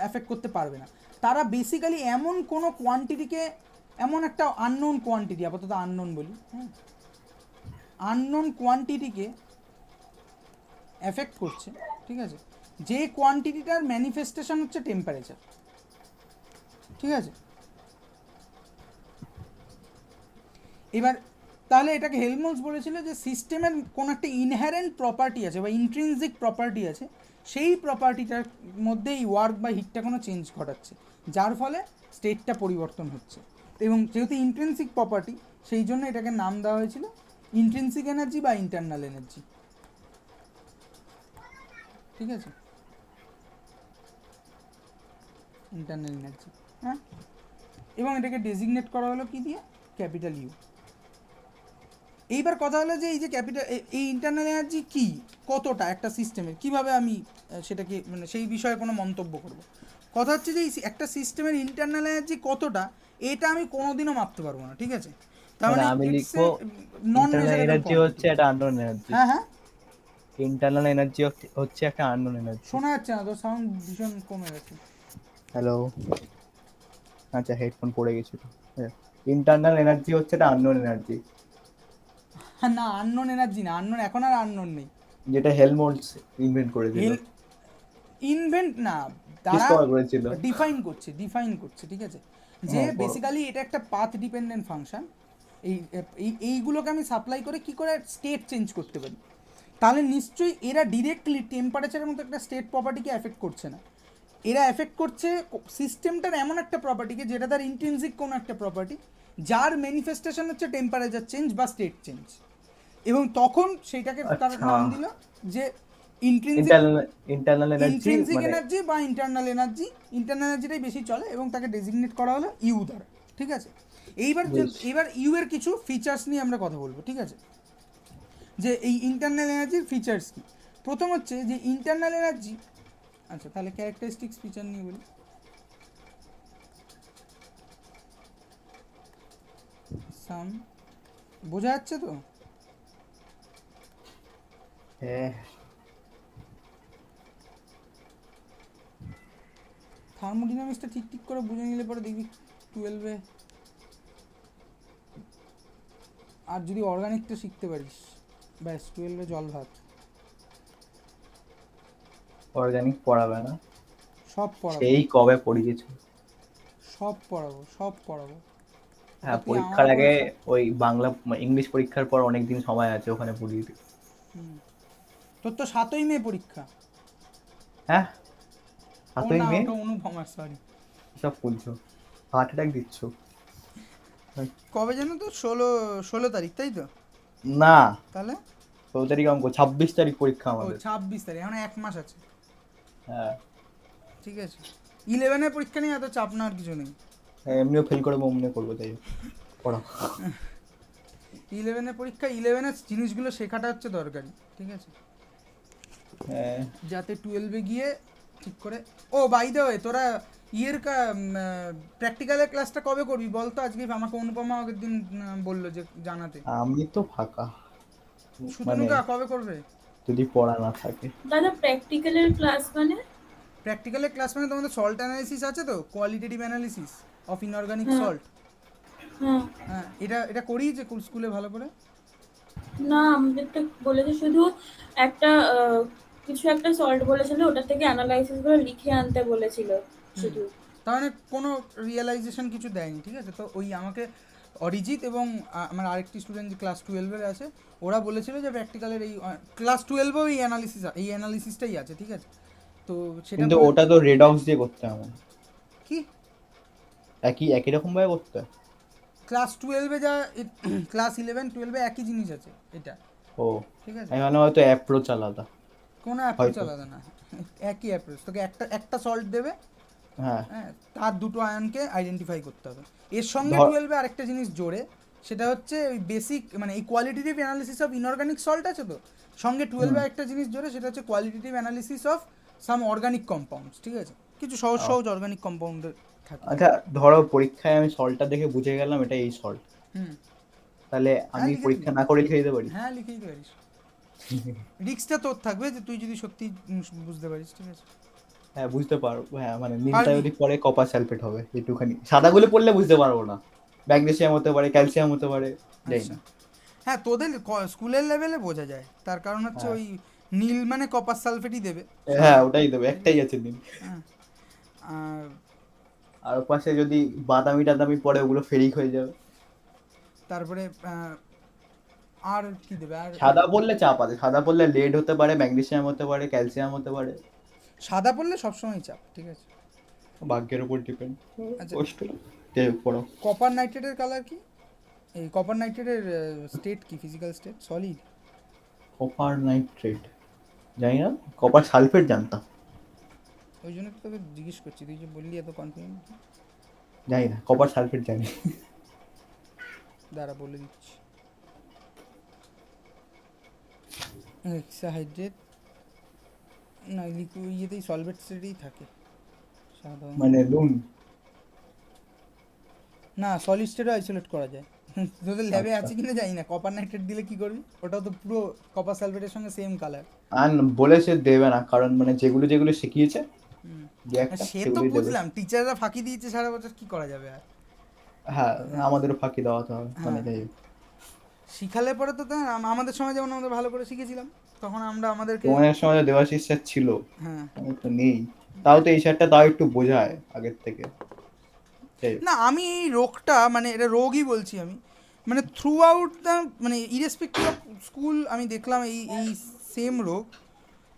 এফেক্ট করতে পারবে না। তারা বেসিক্যালি এমন কোনো কোয়ান্টিটিকে, এমন একটা আননোন কোয়ান্টিটি, আপাতত আননোন বলি, হ্যাঁ, আননোন কোয়ান্টিটিকে এফেক্ট করছে। ঠিক আছে, যে কোয়ান্টিটিটার ম্যানিফেস্টেশন হচ্ছে টেম্পারেচার। ঠিক আছে, এবার তাহলে এটাকে হেলমহোলটজ বলেছিল যে সিস্টেমের কোনো একটা ইনহেরেন্ট প্রপার্টি আছে বা ইন্ট্রিনজিক প্রপার্টি আছে, সেই প্রপার্টিটার মধ্যে এই ওয়ার্ক বা হিটটা কোনো চেঞ্জ ঘটাচ্ছে, যার ফলে স্টেটটা পরিবর্তন হচ্ছে। এবং যেহেতু ইন্ট্রিনসিক প্রপার্টি, সেই জন্য এটাকে নাম দেওয়া হয়েছিল ইন্ট্রিনসিক এনার্জি বা ইন্টারনাল এনার্জি। ঠিক আছে, ইন্টারনাল এনার্জি, হ্যাঁ। এবং এটাকে ডেজিগনেট করা হলো কি দিয়ে? Capital U. এইবার কথা হলো যে এই যে এই ইন্টারনাল এনার্জি কি, কতটা একটা সিস্টেমের, কিভাবে আমি সেটাকে মানে সেই বিষয়ে কোনো মন্তব্য করব। কথা হচ্ছে যে একটা সিস্টেমের ইন্টারনাল এনার্জি কতটা, এটা আমি কোনোদিনও মাপতে পারবো না। ঠিক আছে, তাহলে আমি লিখবো ইন্টারনাল এনার্জি হচ্ছে একটা আননোন এনার্জি। হ্যাঁ হ্যাঁ, ইন্টারনাল এনার্জি হচ্ছে একটা আননোন এনার্জি। শোনা যাচ্ছে না তো, সাউন্ড ভীষণ কমে গেছে। হ্যালো, আচ্ছা হেডফোন পড়ে গেছিল। ইন্টারনাল এনার্জি হচ্ছে একটা আননোন এনার্জি। না, আননোন এনার্জি না, আননোন এখন আর আননোন নেই, যেটা হেলমহোলটজ ইনভেন্ট করেছিল। ইনভেন্ট না, তারা ডিফাইন করছে। ঠিক আছে, যে বেসিক্যালি এটা একটা পাথ ডিপেন্ডেন্ট ফাংশন, এইগুলোকে আমি সাপ্লাই করে কি করে স্টেট চেঞ্জ করতে পারি। তাহলে নিশ্চয়ই এরা ডিরেক্টলি টেম্পারেচারের মতো একটা স্টেট প্রপার্টিকে এফেক্ট করছে না। এরা এফেক্ট করছে সিস্টেমটার এমন একটা প্রপার্টিকে যেটা তার ইন্ট্রিনসিক কোনো একটা প্রপার্টি, যার ম্যানিফেস্টেশন হচ্ছে টেম্পারেচার চেঞ্জ বা স্টেট চেঞ্জ, এবং তখন সেইটাকে তার আচ্ছা। নাম দিল যে ইন্ট্রিনসিক ইন্টারনাল এনার্জি ইন্ট্রিনসিক মানে এনার্জি বা ইন্টারনাল এনার্জি। ইন্টারনাল এনার্জিটাই বেশি চলে এবং তাকে ডেজিগনেট করা হলো ইউ দ্বারা, ঠিক আছে। বুঝছি। এইবার ইউ এর কিছু ফিচার্স নিয়ে আমরা কথা বলবো, ঠিক আছে, যে এই ইন্টারনাল এনার্জির ফিচার্স কি। প্রথম হচ্ছে যে ইন্টারনাল এনার্জি, আচ্ছা তাহলে ক্যারেক্টারিস্টিক্স ফিচার নিয়ে বলি। সাম বোঝা যাচ্ছে তো? হ্যাঁ থার্মোডিনামিক্সটা ঠিক ঠিক করে বুঝে নিলে পরে দেখবি 12-এ, আর যদি অর্গানিকটা শিখতে পারিস ব্যাস 12-এ জল ভাত। অর্গানিক পড়াবে না, সব পড়াবো, সেই কবে পড়িয়েছো? সব পড়াবো, সব পড়াবো। হ্যাঁ, তুই পরীক্ষার আমার আগে পড়াশোনা- ওই বাংলা ইংলিশ পরীক্ষার পর অনেক দিন সময় আছে, ওখানে পড়িয়ে দিই। তোর তো 7ই মে পরীক্ষা। হ্যাঁ, ও হাতই না, মেয়ে ওটা অনুপমা, সরি। সব বলছো, হার্ট অ্যাটাক দিচ্ছ। কবে জানো তো? 16 তারিখ, তাই তো? না, তাহলে 16 তারিখ অঙ্ক, 26 তারিখ পরীক্ষা ও আমাদের। 26 তারিখ, এখন 1 মাস আছে, হ্যাঁ, ঠিক আছে। 11-এর পরীক্ষা নিয়ে এত চাপ নেওয়ার কিছু নেই। এমনিও ফেল করবো, অমনি করবো, তাই পড়া। 11-এর পরীক্ষা, 11-এর জিনিসগুলো শেখাটা হচ্ছে দরকারি, ঠিক আছে, হ্যাঁ, যাতে 12-এ গিয়ে ঠিক করে। ও বাই দ্য ওয়ে, তোরা ইয়ের প্র্যাকটিক্যালের ক্লাসটা কবে করবি বল তো? আজকে আমাকে অনুপমা আগের দিন বললো যে জানাতে। আমি তো ফাঁকা, মানে সুতনুকা কবে করবে? যদি পড়া না থাকে। দাদা প্র্যাকটিক্যালের ক্লাস মানে? প্র্যাকটিক্যালের ক্লাস মানে তোমাদের সল্ট অ্যানালিসিস আছে তো, কোয়ালিটেটিভ অ্যানালিসিস অফ ইনঅর্গানিক হ্যাঁ। সল্ট। হ্যাঁ, হ্যাঁ, এটা করিয়েছে স্কুলে ভালো করে? না আমাদের তো বলেছে শুধু একটা কিছু একটা সল্ট বলেছিল, ওটা থেকে অ্যানালাইসিস গুলো লিখে আনতে বলেছিল শুধু। তার মানে কোনো রিয়েলাইজেশন কিছু দেয়নি, ঠিক আছে। তো ওই আমাকে অরিজিৎ এবং আমার আরেকটি স্টুডেন্ট যে ক্লাস 12-এর আছে, ওরা বলেছিল যে প্র্যাকটিক্যালের এই ক্লাস 12-এও এই অ্যানালিসিসটাই আছে, ঠিক আছে। তো সেটা কিন্তু ওটা তো রেডক্স দিয়ে করতে হবে, কি একই একই রকম ভাবে করতে হয়। ক্লাস 12-এ যা ক্লাস 11-12-এ একই জিনিস আছে এটা, ও, ঠিক আছে। আমি মানে হয়তো অ্যাপ্রোচ আলাদা। কোনো অ্যাপ্রোচ হয়তো। আলাদা না, একই অ্যাপ্রোচ। তোকে একটা সল্ট দেবে, হ্যাঁ, হ্যাঁ, তার দুটো আয়নকে আইডেন্টিফাই করতে হবে। এর সঙ্গে ধর- 12-এ আরেকটা জিনিস জোরে, সেটা হচ্ছে ওই বেসিক, মানে এই qualitative analysis of inorganic salt আছে তো, সঙ্গে 12-এ একটা জিনিস জোরে, সেটা হচ্ছে qualitative analysis of some organic compounds, ঠিক আছে। কিছু সহজ সহজ অর্গানিক কম্পাউন্ডের থাকে। আচ্ছা ধরো পরীক্ষায় আমি সল্টটা দেখে বুঝে গেলাম এটা এই সল্ট, হুম, তাহলে আমি লিখে পরীক্ষা দিবি। না করে লিখে দিতে পারি? হ্যাঁ, লিখেই দিতে পারিস। রিস্কটা তোর থাকবে যে তুই যদি সত্যি বুঝতে পারিস, ঠিক আছে। হ্যাঁ, বুঝতে পারবো। হ্যাঁ, মানে নীলটা পারবি। যদি পরে কপার সালফেট হবে একটুখানি, সাদাগুলো পড়লে বুঝতে পারবো না। ম্যাগনেসিয়াম হতে পারে, ক্যালসিয়াম হতে পারে, যাই আচ্ছা, না। হ্যাঁ, তোদের স্কুলের লেভেলে বোঝা যায়, তার কারণ হচ্ছে হ্যাঁ। ওই নীল মানে কপার সালফেটই দেবে। হ্যাঁ, ওটাই দেবে, একটাই আছে নীল। হ্যাঁ, আর আর পাশে যদি বাদামি টাদামি পড়ে ওগুলো ফেরিক হয়ে যাবে। তারপরে আর কি দেবে? আর সাদা পড়লে চাপ আছে, সাদা পড়লে লেড হতে পারে, ম্যাগনেসিয়াম হতে পারে, ক্যালসিয়াম হতে পারে। সাদা পড়লে সবসময় চাপ, ঠিক আছে। ভাগ্যের উপর ডিপেন্ড। আচ্ছা, কষ্ট যাই হোক, পড়ো। কপার নাইট্রেটের কালার কি? এই কপার নাইট্রেটের স্টেট কি? Physical state solid? Copper nitrate জানি না, কপার সালফেট জানতাম। ওই জন্য তো তোকে জিজ্ঞেস করছি, তুই যে বললি এত কনফিডেন্ট। জানি না, কপার সালফেট জানি। দাঁড়া বলে দিচ্ছি। হেক্সাহাইড্রেট না, লিকুইড ইয়েতেই সলভেট স্টেটেই থাকে সাধারণত। মানে নুন। না, সলিড স্টেটও আইসোলেট করা যায়। তোদের ল্যাবে আচ্ছা। আছে কিনা জানি না। কপার নাইট্রেট দিলে কি করবি? ওটাও তো পুরো কপার সালফেটের সঙ্গে সেম কালার। আর বলেছে দেবে না, কারণ মানে যেগুলো যেগুলো শিখিয়েছে দু একটা সে তো সেগুলোই দেবে। বুঝলাম, টিচাররা ফাঁকি দিয়েছে সারা বছর, কি করা যাবে আর। হ্যাঁ, আমাদেরও ফাঁকি দেওয়াতে হবে, মানে যাই হোক। শিখালে পরে তো আমাদের সময় যেমন আমরা ভালো করে শিখেছিলাম, তখন আমরা আমাদেরকে তোমাদের সময় দেবাশিস স্যার ছিল, হ্যাঁ। আমি তো নেই। তাও তো এই স্যারটা তাও একটু বোঝায় আগের থেকে। যাই হোক। না, আমি এই রোগটা, মানে এটা রোগই বলছি আমি, মানে থ্রু আউট দ্য, মানে ইরেসপেক্টিভ অফ স্কুল আমি দেখলাম এই এই সেম রোগ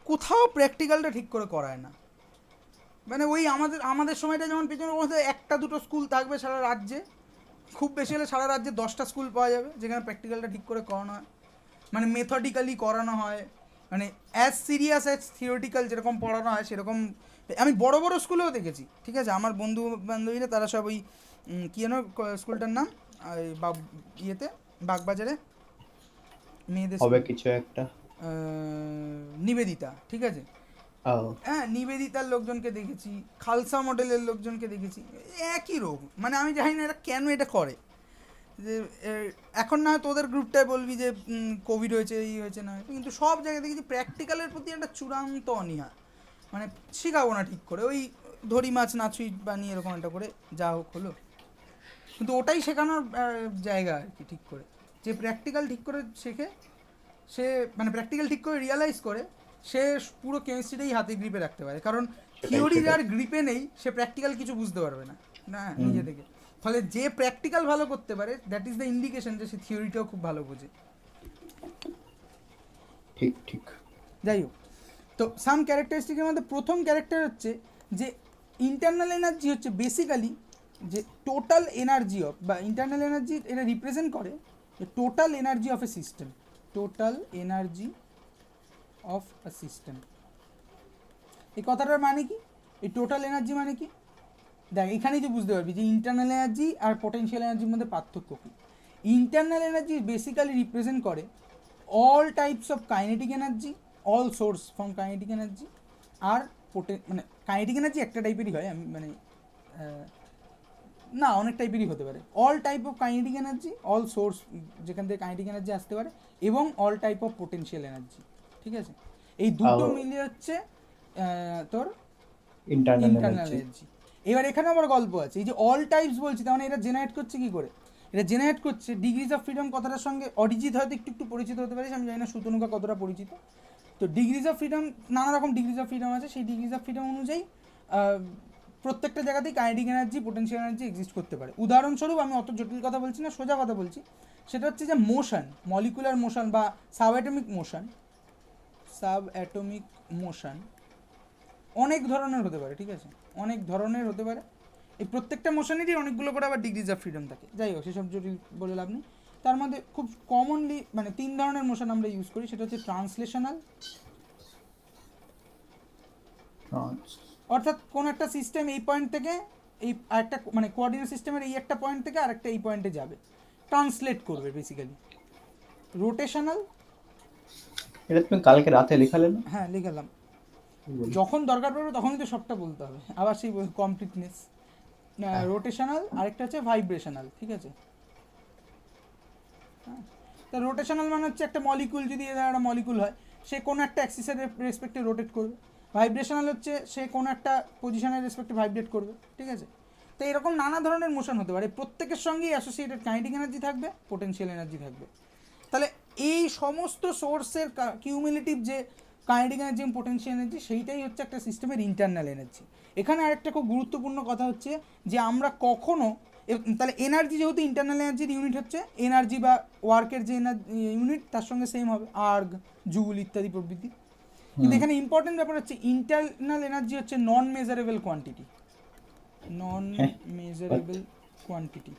কোথাও প্র্যাকটিক্যালটা ঠিক করে করায় না। মানে ওই আমাদের সময়টা যেমন পেছনে বলতে একটা দুটো স্কুল থাকবে সারা রাজ্যে, খুব বেশি হলে সারা রাজ্যে 10টা স্কুল পাওয়া যাবে যেখানে প্র্যাকটিক্যালটা ঠিক করে করানো হয়, মানে মেথডিক্যালি করানো হয়, মানে অ্যাজ সিরিয়াস অ্যাজ থিওরিটিক্যাল যেরকম পড়ানো হয় সেরকম। আমি বড় বড় স্কুলেও দেখেছি, ঠিক আছে, আমার বন্ধু বান্ধবীরা তারা সব ওই কী যেন স্কুলটার নাম, ওই ইয়েতে বাগবাজারে মেয়েদের হবে কিছু একটা। নিবেদিতা, ঠিক আছে, ও হ্যাঁ নিবেদিতার লোকজনকে দেখেছি, খালসা মডেলের লোকজনকে দেখেছি, একই রোগ। মানে আমি জানি না এরা কেন এটা করে, যে এখন না হয়তো ওদের গ্রুপটায় বলবি যে কোভিড হয়েছে এই হয়েছে না, কিন্তু সব জায়গায় দেখেছি প্র্যাকটিক্যালের প্রতি একটা চূড়ান্ত অনীহা, মানে শেখাবো না ঠিক করে, ওই ধরি মাছ নাচুই বানিয়ে এরকম একটা করে যা হোক হলো। কিন্তু ওটাই শেখানোর জায়গা আর কি, ঠিক করে যে প্র্যাকটিক্যাল ঠিক করে শেখে সে, মানে প্র্যাকটিক্যাল ঠিক করে রিয়ালাইজ করে সে পুরো কেমিস্ট্রিটাই হাতে গ্রিপে রাখতে পারে, কারণ থিওরি যার গ্রিপে নেই সে প্র্যাকটিক্যাল কিছু বুঝতে পারবে না না নিজে থেকে। ফলে যে প্র্যাকটিক্যাল ভালো করতে পারে দ্যাট ইজ দ্য ইন্ডিকেশন যে সে থিওরিটাও খুব ভালো বোঝে। ঠিক ঠিক। যাই হোক, তো সাম ক্যারেক্টারিস্টিকের মধ্যে প্রথম ক্যারেক্টার হচ্ছে যে ইন্টারনাল এনার্জি হচ্ছে বেসিক্যালি যে টোটাল এনার্জি অফ, বা ইন্টারনাল এনার্জি এটা রিপ্রেজেন্ট করে total energy of a system, total energy of a system. এই কথাটার মানে কি, এই টোটাল এনার্জি মানে কি, দেখ এখানেই তুই বুঝতে পারবি যে ইন্টারনাল এনার্জি আর পোটেনশিয়াল এনার্জির মধ্যে পার্থক্য কী। ইন্টারনাল এনার্জি বেসিক্যালি রিপ্রেজেন্ট করে all types of kinetic energy, all source from kinetic energy, আর মানে কাইনেটিক এনার্জি একটা টাইপেরই হয়, আমি মানে না অনেক টাইপেরই হতে পারে, all type of kinetic energy, all source যেখান থেকে কাইনেটিক এনার্জি আসতে পারে, এবং all type of potential energy, ঠিক আছে। এই দুটো মিলিয়ে হচ্ছে তোর ইন্টারনাল এনার্জি। এবার এখানে আবার গল্প আছে, এই যে অল টাইপস বলছি তার মানে এরা জেনারেট করছে কী করে, এটা জেনারেট করছে ডিগ্রিজ অফ ফ্রিডম কথাটার সঙ্গে। অরিজিৎ হয়তো একটু একটু পরিচিত হতে পারিস, আমি জানি না সুতনুকা কতটা পরিচিত। তো ডিগ্রিজ অফ ফ্রিডম, নানা রকম ডিগ্রিজ অফ ফ্রিডম আছে, সেই ডিগ্রিজ অফ ফ্রিডম অনুযায়ী প্রত্যেকটা জায়গাতেই kinetic energy potential energy exist করতে পারে। উদাহরণস্বরূপ আমি অত জটিল কথা বলছি না, সোজা কথা বলছি, সেটা হচ্ছে যে মোশন, মলিকুলার মোশন বা সাবঅ্যাটমিক মোশন অনেক ধরনের হতে পারে, ঠিক আছে, অনেক ধরনের হতে পারে। এই প্রত্যেকটা মোশনেরই অনেকগুলো করে আবার ডিগ্রিজ অফ ফ্রিডম থাকে। যাই হোক সেসব জটিল বলে লাভ নেই। তার মধ্যে খুব কমনলি মানে 3 ধরনের মোশন আমরা ইউজ করি, সেটা হচ্ছে ট্রান্সলেশনাল, অর্থাৎ কোন একটা সিস্টেম এই পয়েন্ট থেকে এই একটা মানে কোঅর্ডিনেট সিস্টেমের এই একটা পয়েন্ট থেকে আরেকটা এই পয়েন্টে যাবে, ট্রান্সলেট করবে বেসিক্যালি। রোটেশনাল, এটা তুমি কালকে রাতে লিখালে না? হ্যাঁ লিখালাম, যখন দরকার পড়বে তখনই তো সবটা বলতে হবে, আবার সেই কমপ্লিটনেস। রোটেশনাল, আরেকটা হচ্ছে ভাইব্রেশনাল, ঠিক আছে। হ্যাঁ, তো রোটেশনাল মানে হচ্ছে একটা মলিকুল যদি একটা মলিকুল হয় সে কোনো একটা অ্যাক্সিসের রেসপেক্টে রোটেট করবে। ভাইব্রেশনাল হচ্ছে সে কোনো একটা পজিশনের রেসপেক্টে ভাইব্রেট করবে, ঠিক আছে। তো এরকম নানা ধরনের মোশন হতে পারে, প্রত্যেকের সঙ্গেই অ্যাসোসিয়েটেড কাইনেটিক এনার্জি থাকবে, পোটেনশিয়াল এনার্জি থাকবে। তাহলে এই সমস্ত সোর্সের কিউমুলেটিভ যে কাইনেটিক এনার্জি এবং পোটেনশিয়াল এনার্জি, সেইটাই হচ্ছে একটা সিস্টেমের ইন্টারনাল এনার্জি। এখানে আরেকটা খুব গুরুত্বপূর্ণ কথা হচ্ছে যে আমরা কখনো, তাহলে এনার্জি যেহেতু ইন্টারনাল এনার্জির ইউনিট হচ্ছে এনার্জি বা ওয়ার্কের যে ইউনিট তার সঙ্গে সেম হবে, আর্গ, জুল ইত্যাদি প্রভৃতি। কিন্তু এখানে ইম্পর্টেন্ট ব্যাপার হচ্ছে ইন্টারনাল এনার্জি হচ্ছে নন মেজারেবল কোয়ান্টিটি, নন মেজারেবল কোয়ান্টিটি।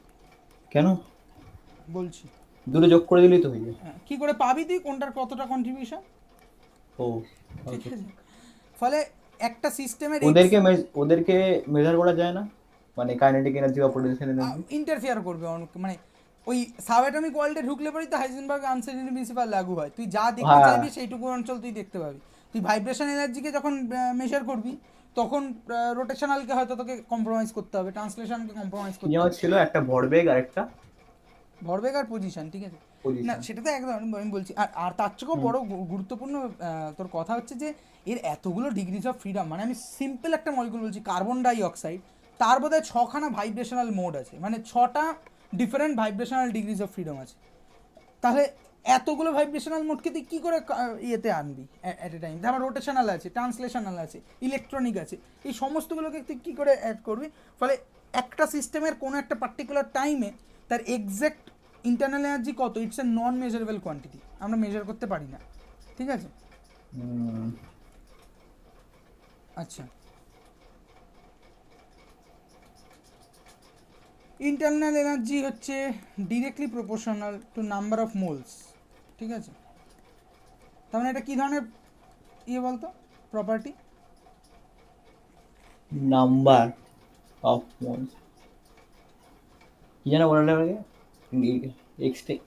কেন বলছি, দুটো যোগ করে দিলেই তো হয়ে যায়। কী করে পাবি তুই কোনটার কতটা কন্ট্রিবিউশন? ও ঠিক আছে, ফলে একটা সিস্টেমের ওদেরকে মেজার করা যায় না, মানে কাইনেটিক এনার্জি বা পোটেনশিয়াল এনার্জি ইন্টারফেয়ার করবে অনেক, মানে ওই সাবঅ্যাটমিক ওয়ার্ল্ডে ঢুকলে পরেই তো হাইজেনবার্গ আনসার্টেনিটি প্রিন্সিপাল লাগু হয়। তুই যা দেখতে চাইবি সেইটুকু অঞ্চল তুই দেখতে পাবি। তুই ভাইব্রেশন এনার্জিকে যখন মেজার করবি তখন রোটেশনালকে হয়তো তোকে কম্প্রোমাইজ করতে হবে, ট্রান্সলেশনকে কম্প্রোমাইজ করতে হবে। ছিল একটা ভরবেগ আর একটা ভরবেগ আর পজিশন, ঠিক আছে না, সেটা তো একদম আমি বলছি। আর তার থেকেও বড় গুরুত্বপূর্ণ তোর কথা হচ্ছে যে এর এতগুলো ডিগ্রিজ অফ ফ্রিডম, মানে আমি সিম্পল একটা মলিকুল বলছি কার্বন ডাই অক্সাইড, তার বোধহয় 6খানা ভাইব্রেশনাল মোড আছে, মানে 6টা different vibrational degrees of freedom আছে। তাহলে এতগুলো ভাইব্রেশনাল মোডকে তুই কী করে ইয়েতে আনবি অ্যাট এ টাইম? তারপর রোটেশনাল আছে, ট্রান্সলেশনাল আছে, ইলেকট্রনিক আছে, এই সমস্তগুলোকে তুই কী করে অ্যাড করবি? ফলে একটা সিস্টেমের কোনো একটা পার্টিকুলার টাইমে তার এক্স্যাক্ট ইন্টারনাল এনার্জি কত, it's a non measurable quantity, আমরা মেজার করতে পারি না, ঠিক আছে। আচ্ছা, ইন্টারনাল এনার্জি হচ্ছে directly proportional to number of moles, ঠিক আছে? তার মানে এটা কী ধরনের ইয়ে বলতো প্রপার্টি? নাম্বার অফ মোলস কি যেন বলা লাগে, এক্সটেন্সিভ।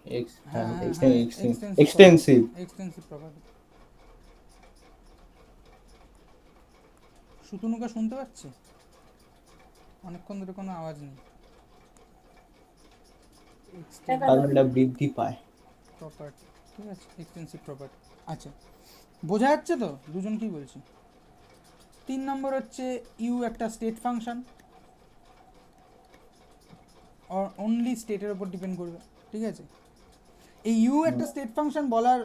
Extensive property. সুতনুকা শুনতে পাচ্ছে? অনেকক্ষণ ধরে কোনো আওয়াজ নেই। কারণ এটা বৃদ্ধি পায়। প্রপার্টি, ঠিক আছে, এক্সটেন্সিভ প্রপার্টি। আচ্ছা, বোঝা যাচ্ছে তো দুজন কি বলছি? 3 নম্বর হচ্ছে ইউ একটা স্টেট ফাংশন, অনলি স্টেটের উপর ডিপেন্ড করবে, ঠিক আছে? এই ইউ একটা স্টেট ফাংশন বলার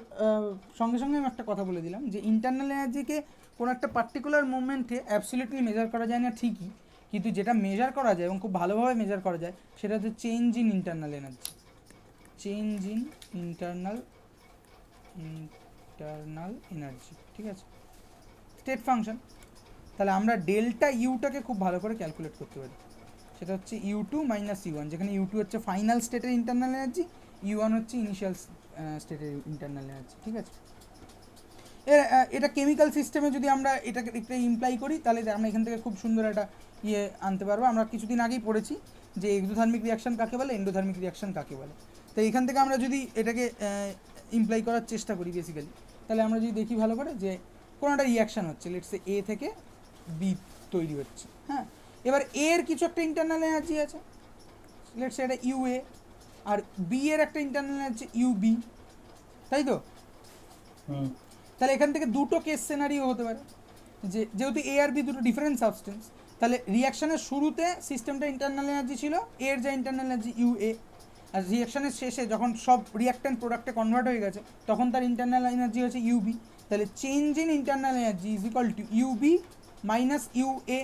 সঙ্গে সঙ্গে আমি একটা কথা বলে দিলাম যে ইন্টারনাল এনার্জিকে কোনো একটা পার্টিকুলার মোমেন্টে অ্যাবসলিউটলি মেজার করা যায় না ঠিকই, কিন্তু যেটা মেজার করা যায় এবং খুব ভালোভাবে মেজার করা যায় সেটা হচ্ছে change in internal energy. Change in internal energy, ঠিক আছে, স্টেট ফাংশন। তাহলে আমরা ডেল্টা ইউটাকে খুব ভালো করে ক্যালকুলেট করতে পারি, সেটা হচ্ছে U2 মাইনাস U1, যেখানে U2 হচ্ছে ফাইনাল স্টেটের ইন্টারনাল এনার্জি, U1 হচ্ছে ইনিশিয়াল স্টেটের ইন্টারনাল এনার্জি, ঠিক আছে? এটা কেমিক্যাল সিস্টেমে যদি আমরা এটাকে একটা ইমপ্লাই করি তাহলে আমরা এখান থেকে খুব সুন্দর একটা ইয়ে আনতে পারবো। আমরা কিছুদিন আগেই পড়েছি যে এক্সোথার্মিক রিয়াকশন কাকে বলে, এন্ডোথার্মিক রিয়াকশন কাকে বলে। তো এখান থেকে আমরা যদি এটাকে ইমপ্লাই করার চেষ্টা করি বেসিক্যালি, তাহলে আমরা যদি দেখি ভালো করে যে কোনো একটা রিয়াকশান হচ্ছে, লেটসে এ থেকে বি তৈরি হচ্ছে, হ্যাঁ? এবার এর কিছু একটা ইন্টারনাল এনার্জি আছে, লেটসে এটা ইউএ, আর বি এর একটা ইন্টারনাল এনার্জি ইউবি, তাই তো? তাহলে এখান থেকে দুটো কেস সিনারিও হতে পারে, যেহেতু এ আর বি দুটো ডিফারেন্ট সাবস্টেন্স, তাহলে রিয়াকশানের শুরুতে সিস্টেমটা ইন্টারনাল এনার্জি ছিল, এর যা ইন্টারনাল এনার্জি ইউএ, আর রিয়াকশানের শেষে যখন সব রিয়াক্ট্যান্ট প্রোডাক্টে কনভার্ট হয়ে গেছে তখন তার ইন্টারনাল এনার্জি হচ্ছে ইউবি। তাহলে change in internal energy is equal to U B minus U A.